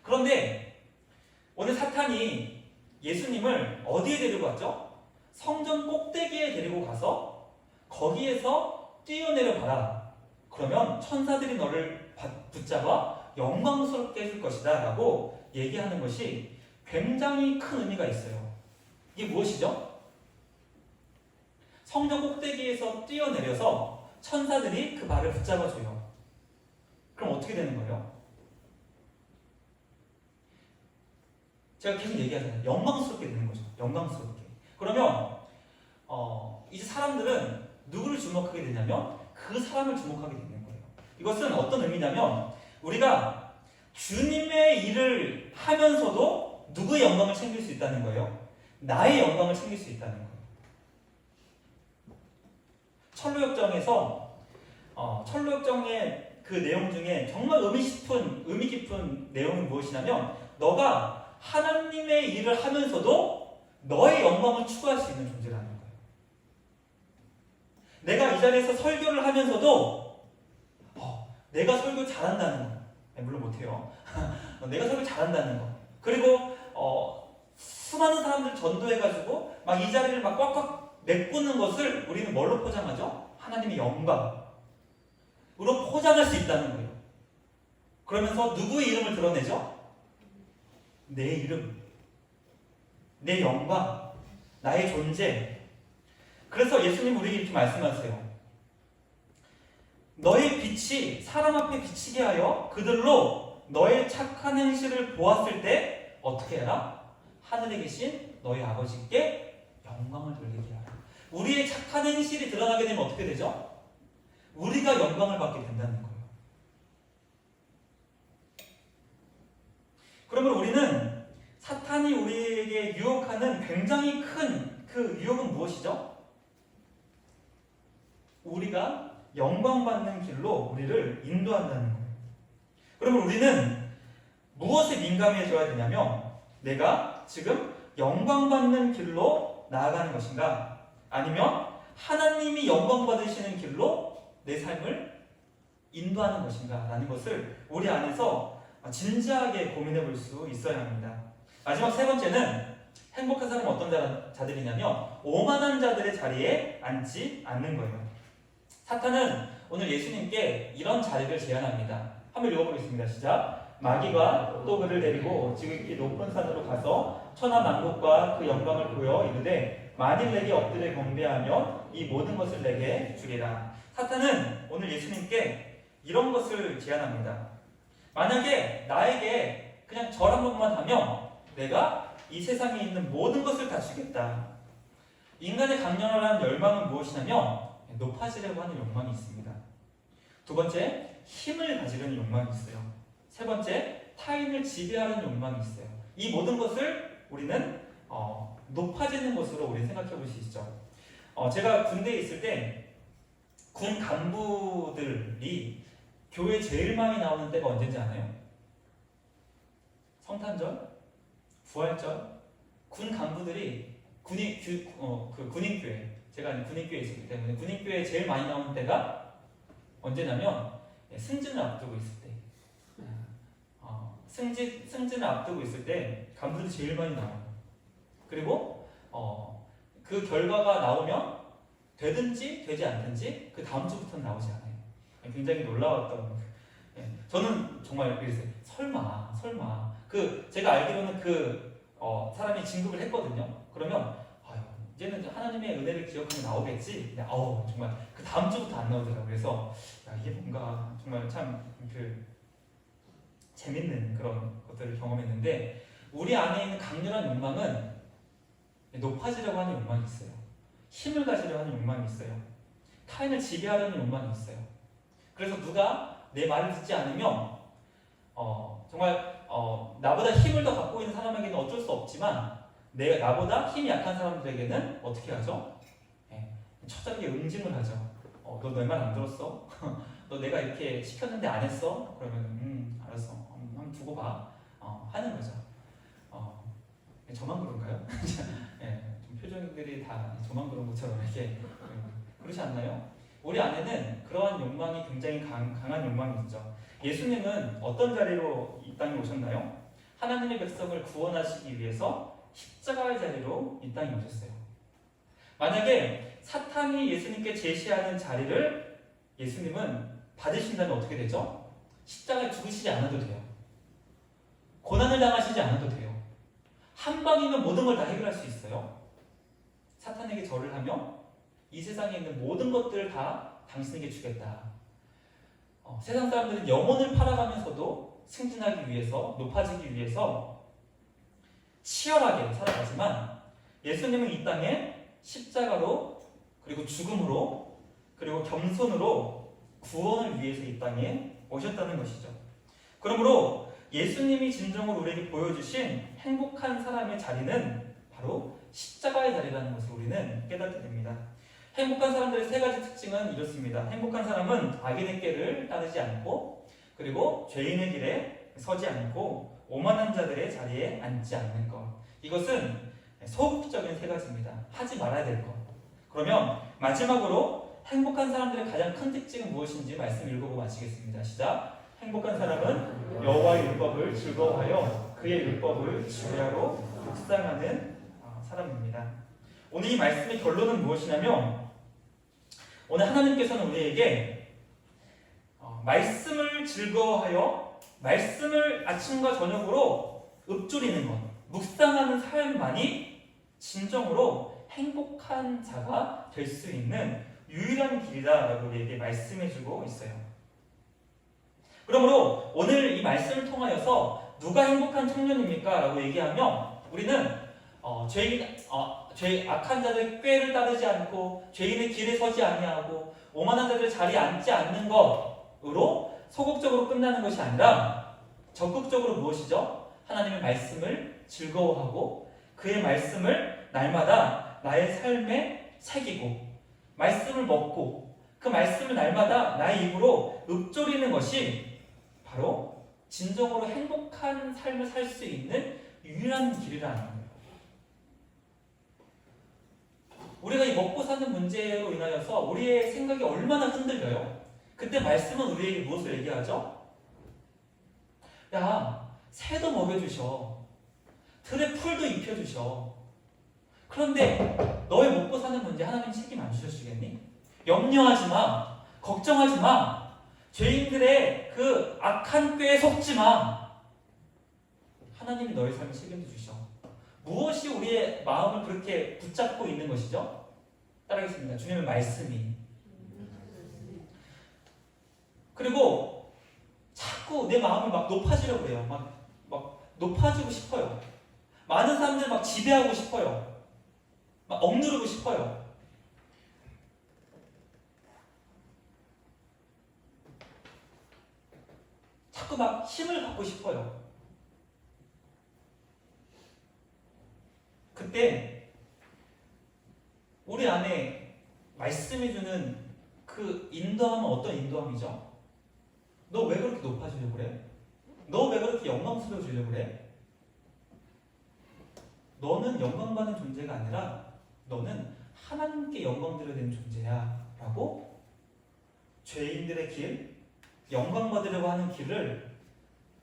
그런데 오늘 사탄이 예수님을 어디에 데리고 갔죠? 성전 꼭대기에 데리고 가서 거기에서 뛰어내려 봐라. 그러면 천사들이 너를 붙잡아 영광스럽게 해줄 것이다 라고 얘기하는 것이 굉장히 큰 의미가 있어요. 이게 무엇이죠? 성전 꼭대기에서 뛰어내려서 천사들이 그 발을 붙잡아줘요. 그럼 어떻게 되는 거예요? 제가 계속 얘기하잖아요. 영광스럽게 되는 거죠. 영광스럽게. 그러면 이제 사람들은 누구를 주목하게 되냐면 그 사람을 주목하게 되는 거예요. 이것은 어떤 의미냐면 우리가 주님의 일을 하면서도 누구의 영광을 챙길 수 있다는 거예요? 나의 영광을 챙길 수 있다는 거예요. 철로역정의 그 내용 중에 정말 의미 깊은 내용이 무엇이냐면 너가 하나님의 일을 하면서도 너의 영광을 추구할 수 있는 존재라는 거예요. 내가 이 자리에서 설교를 하면서도 내가 설교 잘한다는 거, 물론 못해요. 내가 설교 잘한다는 거, 그리고 수많은 사람들 전도해가지고 막 이 자리를 막 꽉꽉 메꾸는 것을 우리는 뭘로 포장하죠? 하나님의 영광으로 포장할 수 있다는 거예요. 그러면서 누구의 이름을 드러내죠? 내 이름, 내 영광, 나의 존재. 그래서 예수님 우리에게 이렇게 말씀하세요. 너의 빛이 사람 앞에 비치게 하여 그들로 너의 착한 행실을 보았을 때 어떻게 해라? 하늘에 계신 너희 아버지께 영광을 돌리게 하라. 우리의 착한 행실이 드러나게 되면 어떻게 되죠? 우리가 영광을 받게 된다는 거예요. 그러면 우리는 사탄이 우리에게 유혹하는 굉장히 큰 그 유혹은 무엇이죠? 우리가 영광받는 길로 우리를 인도한다는 거예요. 그러면 우리는 무엇에 민감해져야 되냐면 내가 지금 영광받는 길로 나아가는 것인가, 아니면 하나님이 영광받으시는 길로 내 삶을 인도하는 것인가 라는 것을 우리 안에서 진지하게 고민해 볼 수 있어야 합니다. 마지막 세 번째는 행복한 사람은 어떤 자들이냐면 오만한 자들의 자리에 앉지 않는 거예요. 사탄은 오늘 예수님께 이런 자리를 제안합니다. 한번 읽어보겠습니다. 시작. 마귀가 또 그를 데리고 지극히 높은 산으로 가서 천하 만국과 그 영광을 보여 이르되 만일 내게 엎드려 경배하면 이 모든 것을 내게 주리라. 사탄은 오늘 예수님께 이런 것을 제안합니다. 만약에 나에게 그냥 절 한 번만 하면 내가 이 세상에 있는 모든 것을 다 주겠다. 인간의 강렬한 열망은 무엇이냐면 높아지려고 하는 욕망이 있습니다. 두 번째, 힘을 가지려는 욕망이 있어요. 세 번째, 타인을 지배하려는 욕망이 있어요. 이 모든 것을 우리는 높아지는 것으로 우리는 생각해 볼 수 있죠. 제가 군대에 있을 때 군 간부들이 교회 제일 많이 나오는 때가 언제인지 아나요? 성탄절, 부활절, 군 간부들이 군인교회, 제가 군인교회에 있었기 때문에 군인교회에 제일 많이 나오는 때가 언제냐면 승진을 앞두고 있을 때. 승진을 앞두고 있을 때 간부들이 제일 많이 나와요. 그리고 그 결과가 나오면 되든지 되지 않든지 그 다음 주부터는 나오지 않아요. 굉장히 놀라웠던. 저는 정말 그랬어요. 설마 제가 알기로는 사람이 진급을 했거든요. 그러면 이제는 하나님의 은혜를 기억하면 나오겠지. 정말 그 다음 주부터 안 나오더라고요. 그래서 이게 뭔가 정말 참 재밌는 그런 것들을 경험했는데, 우리 안에 있는 강렬한 욕망은 높아지려고 하는 욕망이 있어요. 힘을 가지려고 하는 욕망이 있어요. 타인을 지배하려는 욕망이 있어요. 그래서 누가 내 말을 듣지 않으면 정말 나보다 힘을 더 갖고 있는 사람에게는 어쩔 수 없지만 나보다 힘이 약한 사람들에게는 어떻게 하죠? 처절하게 응징을 하죠. 너 내 말 안 들었어? 너 내가 이렇게 시켰는데 안 했어? 그러면 알았어. 한번 두고 봐. 하는 거죠. 저만 그런가요? 좀 표정들이 다 저만 그런 것처럼 이렇게 그렇지 않나요? 우리 안에는 그러한 욕망이 굉장히 강한 욕망이 있죠. 예수님은 어떤 자리로 이 땅에 오셨나요? 하나님의 백성을 구원하시기 위해서 십자가의 자리로 이 땅에 오셨어요. 만약에 사탄이 예수님께 제시하는 자리를 예수님은 받으신다면 어떻게 되죠? 십자가에 죽으시지 않아도 돼요. 고난을 당하시지 않아도 돼요. 한 방이면 모든 걸 다 해결할 수 있어요. 사탄에게 절을 하며 이 세상에 있는 모든 것들을 다 당신에게 주겠다. 세상 사람들은 영혼을 팔아가면서도 승진하기 위해서, 높아지기 위해서 치열하게 살아가지만 예수님은 이 땅에 십자가로, 그리고 죽음으로, 그리고 겸손으로 구원을 위해서 이 땅에 오셨다는 것이죠. 그러므로 예수님이 진정으로 우리에게 보여주신 행복한 사람의 자리는 바로 십자가의 자리라는 것을 우리는 깨닫게 됩니다. 행복한 사람들의 세 가지 특징은 이렇습니다. 행복한 사람은 악인의 꾀를 따르지 않고, 그리고 죄인의 길에 서지 않고, 오만한 자들의 자리에 앉지 않는 것. 이것은 소극적인 세 가지입니다. 하지 말아야 될 것. 그러면 마지막으로 행복한 사람들의 가장 큰 특징은 무엇인지 말씀 읽어보고 마치겠습니다. 시작. 행복한 사람은 여호와의 율법을 즐거워하여 그의 율법을 주야로 묵상하는 사람입니다. 오늘 이 말씀의 결론은 무엇이냐면, 오늘 하나님께서는 우리에게 말씀을 즐거워하여 말씀을 아침과 저녁으로 읊조리는 것, 묵상하는 삶만이 진정으로 행복한 자가 될 수 있는 유일한 길이다라고 우리에게 말씀해주고 있어요. 그러므로 오늘 이 말씀을 통하여서 누가 행복한 청년입니까? 라고 얘기하면 우리는 악한 자들의 꾀를 따르지 않고 죄인의 길에 서지 아니하고 오만한 자들의 자리에 앉지 않는 것으로 소극적으로 끝나는 것이 아니라 적극적으로 무엇이죠? 하나님의 말씀을 즐거워하고 그의 말씀을 날마다 나의 삶에 새기고 말씀을 먹고 그 말씀을 날마다 나의 입으로 읊조리는 것이 바로 진정으로 행복한 삶을 살 수 있는 유일한 길이라는 거예요. 우리가 이 먹고 사는 문제로 인하여서 우리의 생각이 얼마나 흔들려요. 그때 말씀은 우리에게 무엇을 얘기하죠? 야, 새도 먹여주셔. 들에 풀도 입혀주셔. 그런데 너의 먹고 사는 문제 하나님 책임 안 주시겠니? 염려하지 마. 걱정하지 마. 죄인들의 그 악한 꾀에 속지 마. 하나님이 너의 삶을 책임져 주셔. 무엇이 우리의 마음을 그렇게 붙잡고 있는 것이죠? 따라하겠습니다. 주님의 말씀이. 그리고 자꾸 내 마음이 막 높아지려고 해요. 막 높아지고 싶어요. 많은 사람들 막 지배하고 싶어요. 막 억누르고 싶어요. 자꾸 막 힘을 갖고 싶어요. 그때 우리 안에 말씀이 주는 그 인도함은 어떤 인도함이죠? 너 왜 그렇게 높아지려고 그래? 너 왜 그렇게 영광스러워지려고 그래? 너는 영광받는 존재가 아니라 너는 하나님께 영광 드려야 되는 존재야 라고 죄인들의 길, 영광 받으려고 하는 길을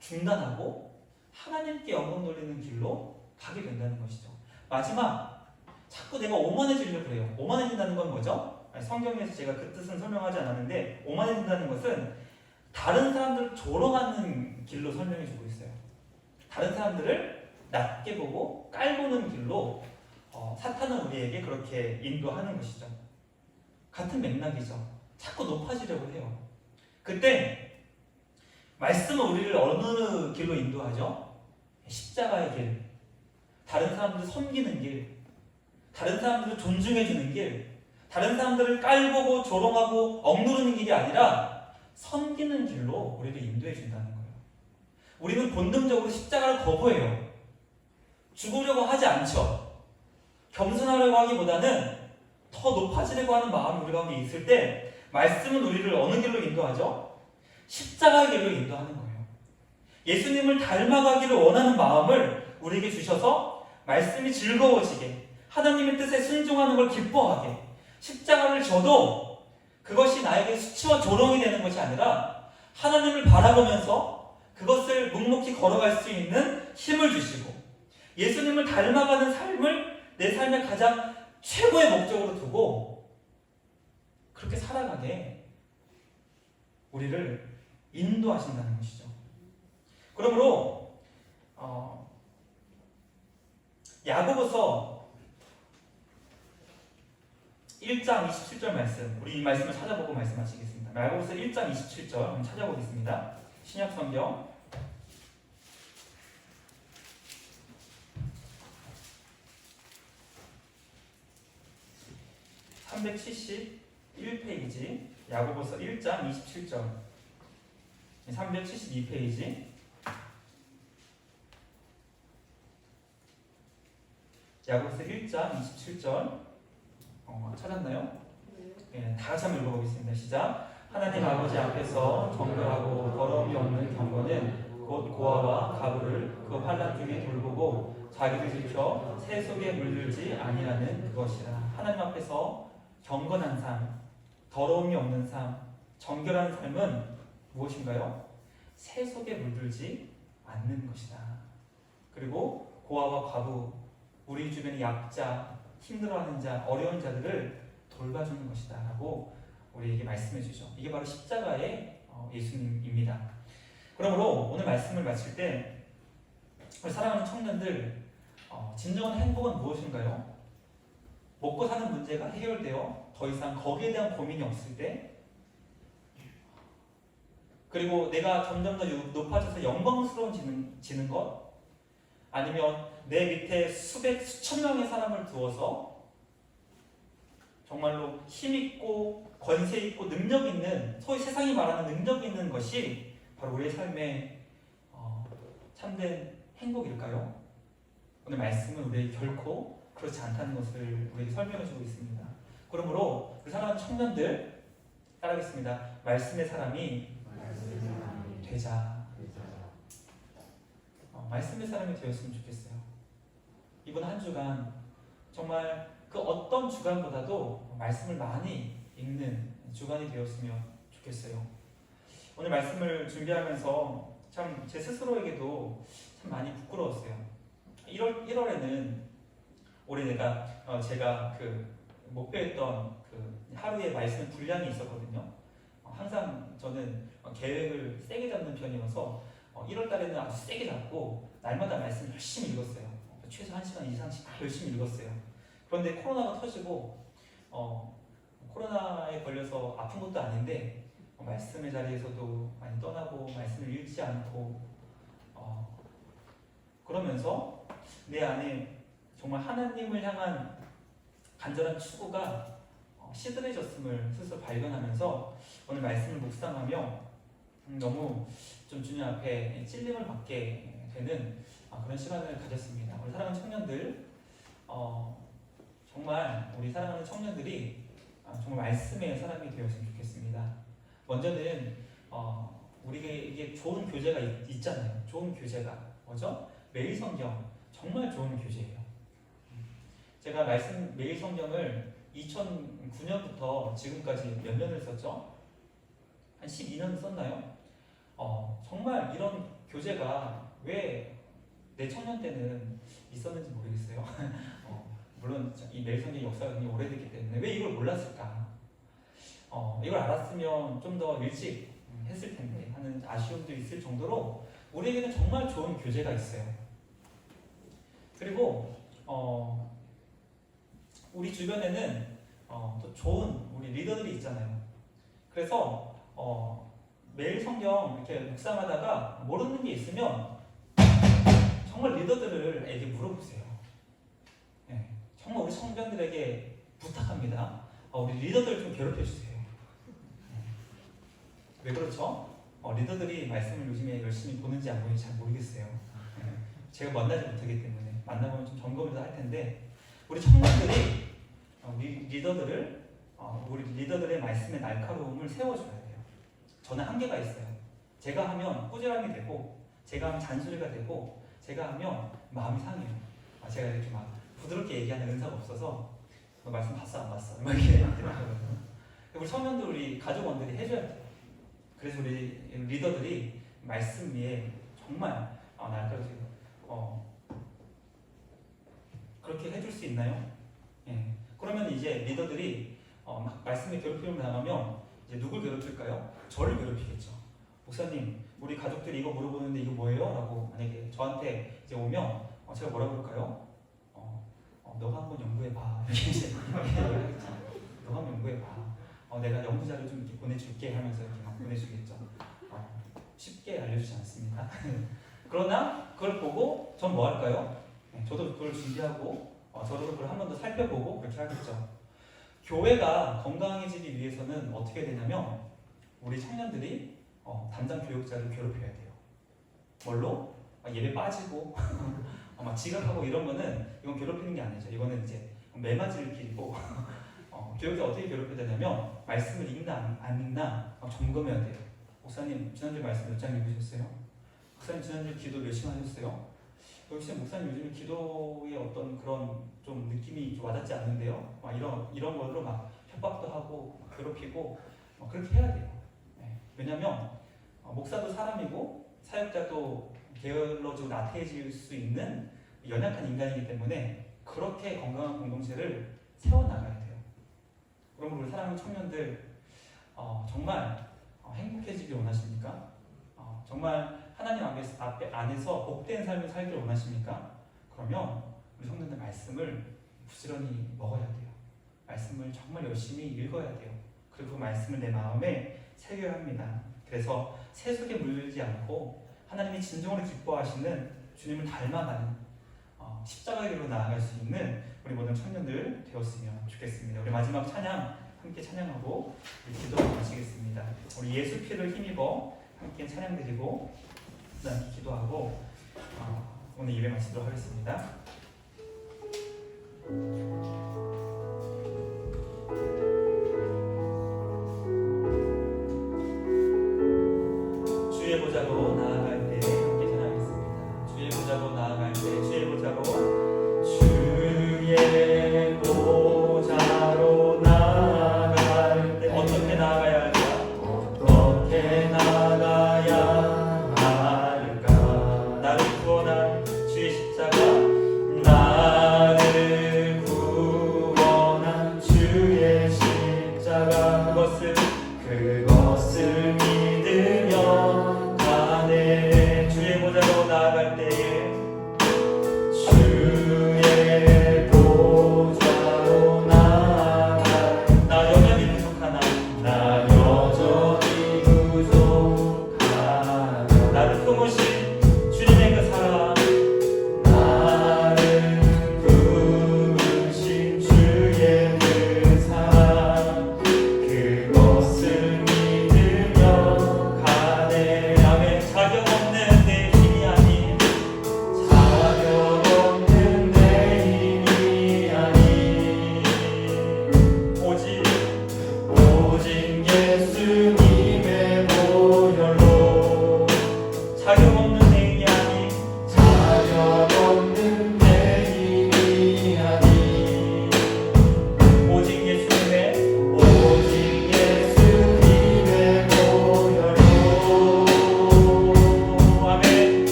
중단하고 하나님께 영광 돌리는 길로 가게 된다는 것이죠. 마지막, 자꾸 내가 오만해지려고 그래요. 오만해진다는 건 뭐죠? 성경에서 제가 그 뜻은 설명하지 않았는데, 오만해진다는 것은 다른 사람들을 조롱하는 길로 설명해 주고 있어요. 다른 사람들을 낮게 보고 깔보는 길로 사탄은 우리에게 그렇게 인도하는 것이죠. 같은 맥락이죠. 자꾸 높아지려고 해요. 그때 말씀은 우리를 어느 길로 인도하죠? 십자가의 길, 다른 사람들을 섬기는 길, 다른 사람들을 존중해주는 길, 다른 사람들을 깔보고 조롱하고 억누르는 길이 아니라 섬기는 길로 우리를 인도해 준다는 거예요. 우리는 본능적으로 십자가를 거부해요. 죽으려고 하지 않죠. 겸손하려고 하기보다는 더 높아지려고 하는 마음이 우리 가운데 있을 때 말씀은 우리를 어느 길로 인도하죠? 십자가의 길로 인도하는 거예요. 예수님을 닮아가기를 원하는 마음을 우리에게 주셔서 말씀이 즐거워지게, 하나님의 뜻에 순종하는 걸 기뻐하게, 십자가를 져도 그것이 나에게 수치와 조롱이 되는 것이 아니라 하나님을 바라보면서 그것을 묵묵히 걸어갈 수 있는 힘을 주시고, 예수님을 닮아가는 삶을 내 삶의 가장 최고의 목적으로 두고 그렇게 살아가게 우리를 인도하신다는 것이죠. 그러므로 야고보서 1장 27절 말씀, 우리 이 말씀을 찾아보고 말씀하시겠습니다. 야고보서 1장 27절 찾아보겠습니다. 신약 성경 371페이지, 야고보서 1장 27절, 372페이지, 야고보서 1장 27절 찾았나요? 네, 다 같이 한번 읽어보겠습니다. 시작. 하나님 아버지 앞에서 정결하고 더러움이 없는 경건은 곧 고아와 가부를 그 환난 중에 돌보고 자기를 지켜 새 속에 물들지 아니하는 그것이라. 하나님 앞에서 경건한 삶, 더러움이 없는 삶, 정결한 삶은 무엇인가요? 새 속에 물들지 않는 것이다. 그리고 고아와 과부, 우리 주변의 약자, 힘들어하는 자, 어려운 자들을 돌봐주는 것이다 라고 우리에게 말씀해 주죠. 이게 바로 십자가의 예수님입니다. 그러므로 오늘 말씀을 마칠 때 우리 사랑하는 청년들, 진정한 행복은 무엇인가요? 먹고 사는 문제가 해결되어 더 이상 거기에 대한 고민이 없을 때, 그리고 내가 점점 더 높아져서 영광스러워지는 것, 아니면 내 밑에 수천 명의 사람을 두어서 정말로 힘있고 권세있고 능력있는, 소위 세상이 말하는 능력있는 것이 바로 우리의 삶의 참된 행복일까요? 오늘 말씀은 우리에게 결코 그렇지 않다는 것을 우리에게 설명해주고 있습니다. 그러므로 우리 사랑하는 청년들, 따라하겠습니다. 말씀의 사람이 되자. 말씀의 사람이 되었으면 좋겠어요. 이번 한 주간 정말 그 어떤 주간보다도 말씀을 많이 읽는 주간이 되었으면 좋겠어요. 오늘 말씀을 준비하면서 참 제 스스로에게도 참 많이 부끄러웠어요. 1월에는 올해 제가 그 목표했던 그 하루의 말씀 분량이 있었거든요. 항상 저는 계획을 세게 잡는 편이어서 1월 달에는 아주 세게 잡고 날마다 말씀 열심히 읽었어요. 최소 1시간 이상씩 열심히 읽었어요. 그런데 코로나가 터지고 코로나에 걸려서 아픈 것도 아닌데 말씀의 자리에서도 많이 떠나고 말씀을 읽지 않고 그러면서 내 안에 정말 하나님을 향한 간절한 추구가 시들해졌음을 스스로 발견하면서 오늘 말씀을 묵상하며 너무 좀 주님 앞에 찔림을 받게 되는 그런 시간을 가졌습니다. 우리 사랑하는 청년들, 정말 우리 사랑하는 청년들이 정말 말씀의 사람이 되었으면 좋겠습니다. 먼저는 우리에게 좋은 교재가 있잖아요. 좋은 교재가 뭐죠? 매일 성경 정말 좋은 교재예요. 제가 매일 성경을 2009년부터 지금까지 몇 년을 썼죠? 한 12년 썼나요? 정말 이런 교재가 왜 내 청년 때는 있었는지 모르겠어요. 물론 이 매일 성경 역사가 굉장히 오래됐기 때문에 왜 이걸 몰랐을까? 이걸 알았으면 좀 더 일찍 했을 텐데 하는 아쉬움도 있을 정도로 우리에게는 정말 좋은 교재가 있어요. 그리고 우리 주변에는 또 좋은 우리 리더들이 있잖아요. 그래서 매일 성경 이렇게 묵상하다가 모르는 게 있으면 정말 리더들에게 물어보세요. 네, 정말 우리 청년들에게 부탁합니다. 우리 리더들 좀 괴롭혀 주세요. 왜 그렇죠? 리더들이 말씀을 요즘에 열심히 보는지 안 보는지 잘 모르겠어요. 제가 만나지 못하기 때문에 만나보면 좀 점검을 할 텐데 우리 청년들이 우리 리더들의 말씀의 날카로움을 세워줘야 돼요. 저는 한계가 있어요. 제가 하면 꾸지람이 되고 제가 하면 잔소리가 되고 제가 하면 마음이 상해요. 제가 이렇게 막 부드럽게 얘기하는 은사가 없어서 너 말씀 봤어 안 봤어? 막 이렇게 하거든요. 우리 청년들 우리 가족원들이 해줘야 돼요. 그래서 우리 리더들이 말씀 위에 정말 날카롭게 그렇게 해줄 수 있나요? 예. 그러면 이제 리더들이 막 말씀에 괴롭힘을 당하면 이제 누굴 괴롭힐까요? 저를 괴롭히겠죠. 목사님, 우리 가족들이 이거 물어보는데 이거 뭐예요? 라고 만약에 저한테 이제 오면 제가 뭐라 그럴까요? 너가 한번 연구해봐. 이렇게 이제 얘기하겠죠. 너가 한번 연구해봐. 내가 연구 자료 좀 이렇게 보내줄게 하면서 이렇게 막 보내주겠죠. 쉽게 알려주지 않습니다. 그러나 그걸 보고 전 뭐 할까요? 저도 그걸 준비하고 저도 그걸 한 번 더 살펴보고 그렇게 하겠죠. 교회가 건강해지기 위해서는 어떻게 되냐면 우리 청년들이 담당 교육자를 괴롭혀야 돼요. 뭘로? 예배 빠지고 막 지각하고 이런 거는 이건 괴롭히는 게 아니죠. 이거는 이제 매맞을 길이고 교육자 어떻게 괴롭혀야 되냐면 말씀을 읽나 안 읽나 점검해야 돼요. 목사님 지난주 말씀 몇 장 읽으셨어요? 목사님 지난주 기도 열심히 하셨어요? 역시 목사님 요즘 기도의 어떤 그런 좀 느낌이 좀 와닿지 않는데요. 이런 걸로 막 협박도 하고 괴롭히고 그렇게 해야 돼요. 왜냐하면 목사도 사람이고 사역자도 게을러지고 나태해질 수 있는 연약한 인간이기 때문에 그렇게 건강한 공동체를 세워나가야 돼요. 그럼 우리 사랑하는 청년들 정말 행복해지길 원하십니까? 정말 하나님 안에서 복된 삶을 살기를 원하십니까? 그러면 우리 성도들 말씀을 부지런히 먹어야 돼요. 말씀을 정말 열심히 읽어야 돼요. 그리고 그 말씀을 내 마음에 새겨야 합니다. 그래서 세속에 물들지 않고 하나님이 진정으로 기뻐하시는 주님을 닮아가는 십자가의 길로 나아갈 수 있는 우리 모든 청년들 되었으면 좋겠습니다. 우리 마지막 찬양 함께 찬양하고 기도하고 마치겠습니다. 우리 예수 피를 힘입어 함께 찬양 드리고 그다음에 기도하고 오늘 예배 마치도록 하겠습니다. 주의 보좌로 나아갈 때 함께 찬양하겠습니다. 주의 보좌로 나아갈 때 주의 보좌로 나아갈 때 어떻게 나아가야 할까? 어떻게 나아가야 할까? 나를 구원할 주의 십자가 나를 구원한 주의 십자가 그것을 믿으며 가네 주의 보좌로 나아갈 때에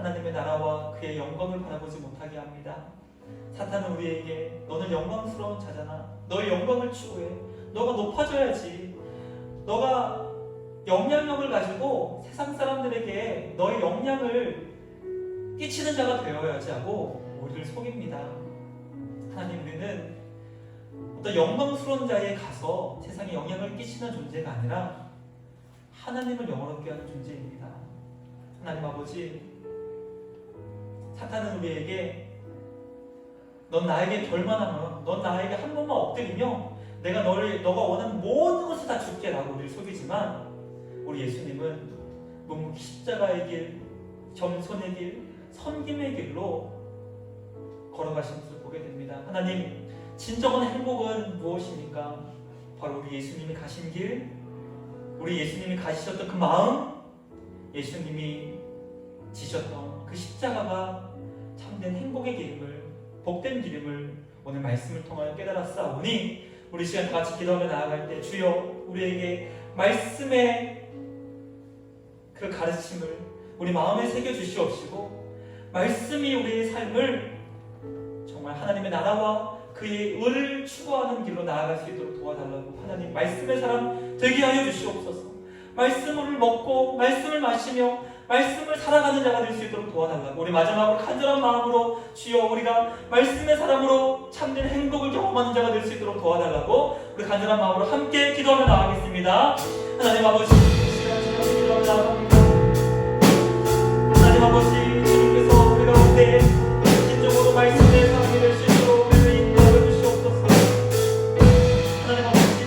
하나님의 나라와 그의 영광을 바라보지 못하게 합니다. 사탄은 우리에게 너는 영광스러운 자잖아. 너의 영광을 추구해. 너가 높아져야지. 너가 영향력을 가지고 세상 사람들에게 너의 영향을 끼치는 자가 되어야지 하고 우리를 속입니다. 하나님, 우리는 어떤 영광스러운 자에 가서 세상에 영향을 끼치는 존재가 아니라 하나님을 영원롭게 하는 존재입니다. 하나님 아버지, 사탄은 우리에게 넌 나에게 절만하면, 넌 나에게 한 번만 엎드리며 내가 너가 원하는 모든 것을 다 줄게 라고 우리를 속이지만, 우리 예수님은 묵묵히 십자가의 길, 겸손의 길, 섬김의 길로 걸어가신 것을 보게 됩니다. 하나님, 진정한 행복은 무엇입니까? 바로 우리 예수님이 가신 길, 우리 예수님이 가시셨던 그 마음, 예수님이 지셨던 그 십자가가 참된 행복의 길임을, 복된 길임을 오늘 말씀을 통하여 깨달았사오니 우리 시간 다 같이 기도하며 나아갈 때 주여 우리에게 말씀의 그 가르침을 우리 마음에 새겨주시옵시고, 말씀이 우리의 삶을 정말 하나님의 나라와 그의 의를 추구하는 길로 나아갈 수 있도록 도와달라고, 하나님 말씀의 사람 되게 하여 주시옵소서. 말씀을 먹고 말씀을 마시며 말씀을 살아가는 자가 될 수 있도록 도와달라고, 우리 마지막으로 간절한 마음으로 주여 우리가 말씀의 사람으로 참된 행복을 경험하는 자가 될 수 있도록 도와달라고 우리 간절한 마음으로 함께 기도하며 나아가겠습니다. 하나님 아버지, 기도하며 나아갑니다. 하나님 아버지, 주님께서 우리 가운데 진정으로 말씀의 사람이 될 수 있도록 우리를 인도하여 주시옵소서. 하나님 아버지,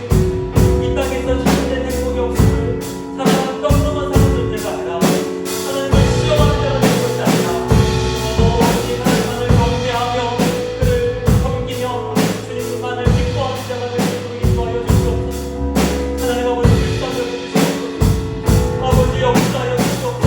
이 땅에서 참된 행복이 없음을 사랑하는 평범한 사람 존재가 아니라 하나님을 시험하는 자가 되는 것이 아니라 오직 하나님만을 경배하며 그를 섬기며 주님만을 기뻐하는 자가 될 수 있도록 인도하여 주시옵소서. 하나님 아버지, 일상을 주시옵소서. 아버지 역사하여 주시옵소서.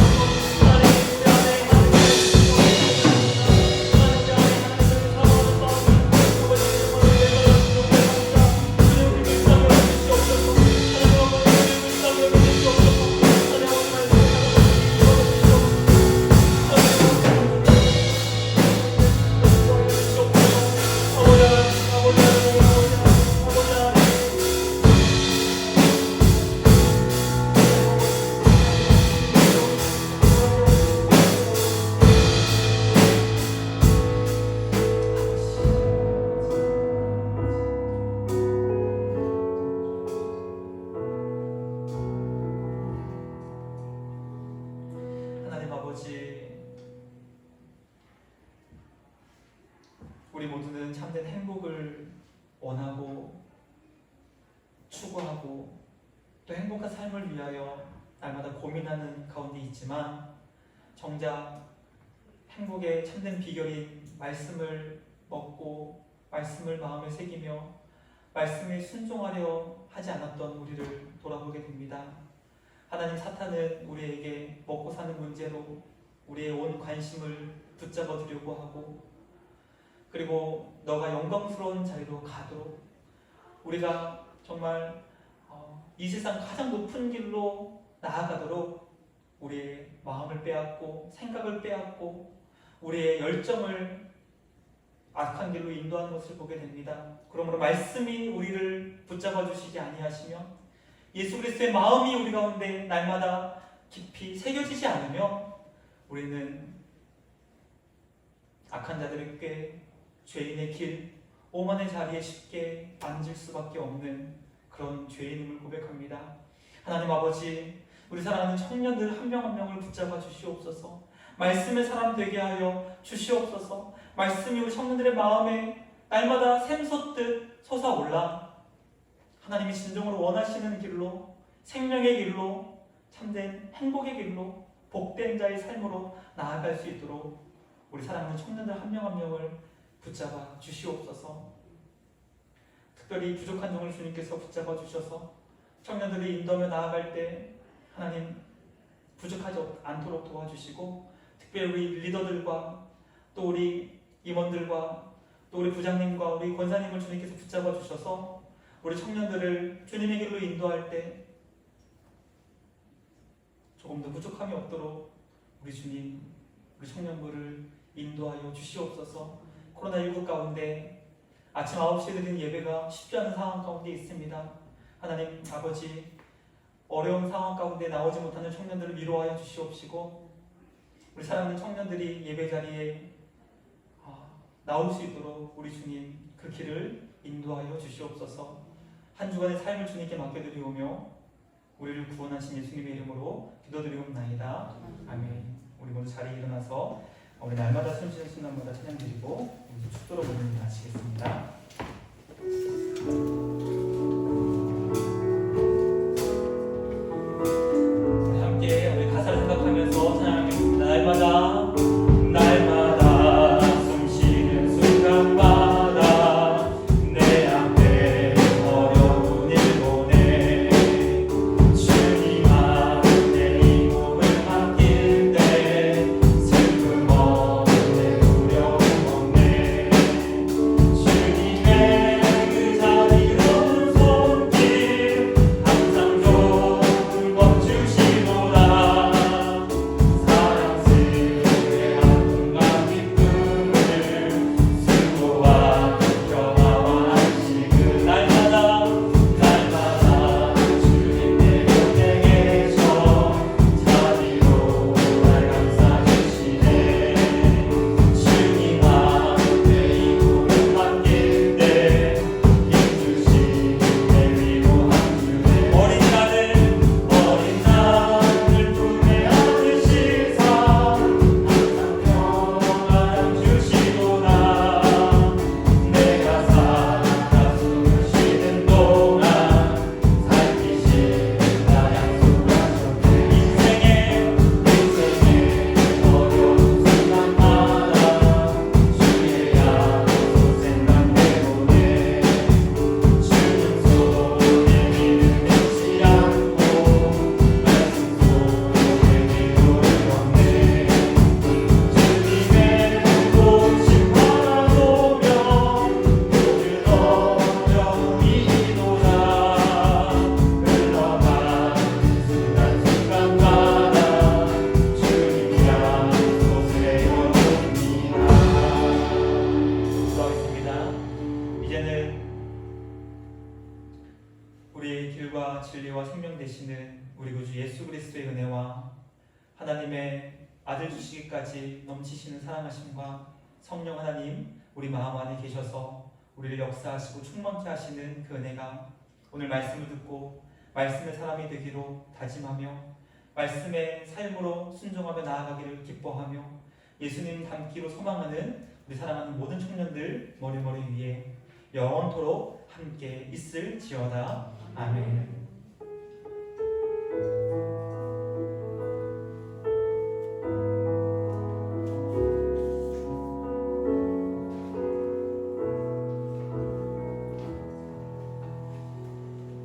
하나님 아버지, 우리 모두는 참된 행복을 원하고 추구하고 또 행복한 삶을 위하여 날마다 고민하는 가운데 있지만, 정작 행복의 참된 비결인 말씀을 먹고 말씀을 마음에 새기며 말씀에 순종하려 하지 않았던 우리를 돌아보게 됩니다. 하나님, 사탄은 우리에게 먹고 사는 문제로 우리의 온 관심을 붙잡아 두려고 하고, 그리고 너가 영광스러운 자리로 가도록 우리가 정말 이 세상 가장 높은 길로 나아가도록 우리의 마음을 빼앗고 생각을 빼앗고 우리의 열정을 악한 길로 인도하는 것을 보게 됩니다. 그러므로 말씀이 우리를 붙잡아 주시지 아니하시며 예수 그리스도의 마음이 우리 가운데 날마다 깊이 새겨지지 않으며 우리는 악한 자들의 꾀, 죄인의 길, 오만의 자리에 쉽게 앉을 수밖에 없는 그런 죄인임을 고백합니다. 하나님 아버지, 우리 사랑하는 청년들 한 명 한 명을 붙잡아 주시옵소서. 말씀의 사람 되게 하여 주시옵소서. 말씀이 우리 청년들의 마음에 날마다 샘솟듯 솟아올라 하나님이 진정으로 원하시는 길로, 생명의 길로, 참된 행복의 길로, 복된 자의 삶으로 나아갈 수 있도록 우리 사랑하는 청년들 한 명 한 명을 붙잡아 주시옵소서. 특별히 부족한 종을 주님께서 붙잡아 주셔서 청년들이 인도하며 나아갈 때 하나님 부족하지 않도록 도와주시고, 특별히 우리 리더들과 또 우리 임원들과 또 우리 부장님과 우리 권사님을 주님께서 붙잡아 주셔서 우리 청년들을 주님의 길로 인도할 때 조금 더 부족함이 없도록 우리 주님 우리 청년부를 인도하여 주시옵소서. 코로나19 가운데 아침 9시에 드리는 예배가 쉽지 않은 상황 가운데 있습니다. 하나님 아버지, 어려운 상황 가운데 나오지 못하는 청년들을 위로하여 주시옵시고, 우리 사랑하는 청년들이 예배 자리에 나올 수 있도록 우리 주님 그 길을 인도하여 주시옵소서. 한 주간의 삶을 주님께 맡겨드리오며 우리를 구원하신 예수님의 이름으로 기도드리옵나이다. 아멘. 우리 모두 자리에 일어나서 우리 날마다 숨쉬는 순간마다 찬양드리고 축도로 모든 일 마치겠습니다. 함께 우리 가사를 생각하면서 찬양하겠습니다. 날마다 숨쉬는 순간마다 내 앞에 어려운 일 보내 주님 앞에 이 몸을 맡길 때 슬픔 없네 두려움 없네 주님의 그 자비로운 손길 항상 좋은 것 주시도다 사랑스레 아픔과 기쁨을 수고와 평화와 안식을 날마다 주님 내 곁에 계셔 자비로 날 감싸주시네 주님 앞에 이 몸을 맡길 때 힘주신 내 위로한 주네 어린 양을 품에 안으시사 항상 평안 주시도다 내가 살아 숨을 쉬는 동안 살피신다 약속하셨네 인생의 어려운 순간마다 주의 약속 생각해보네 주는 손에 믿음 잃지 않고 말씀 속에 위로를 얻네 주님의 눈부신 바라보며 모든 어려움이 이도다 흘러가는 순간순간마다 주님 약속을 외워봅니다. 기도하겠습니다. 이제는 우리의 길과 진리와 생명 되시는 우리 구주 예수 그리스도의 은혜와 하나님의 아들 주시기까지 넘치시는 사랑하심과 성령 하나님 우리 마음 안에 계셔서 우리를 역사하시고 충만케 하시는 그 은혜가 오늘 말씀을 듣고 말씀의 사람이 되기로 다짐하며 말씀의 삶으로 순종하며 나아가기를 기뻐하며 예수님 닮기로 소망하는 우리 사랑하는 모든 청년들 머리머리 위에 영원토록 함께 있을지어다. 아멘.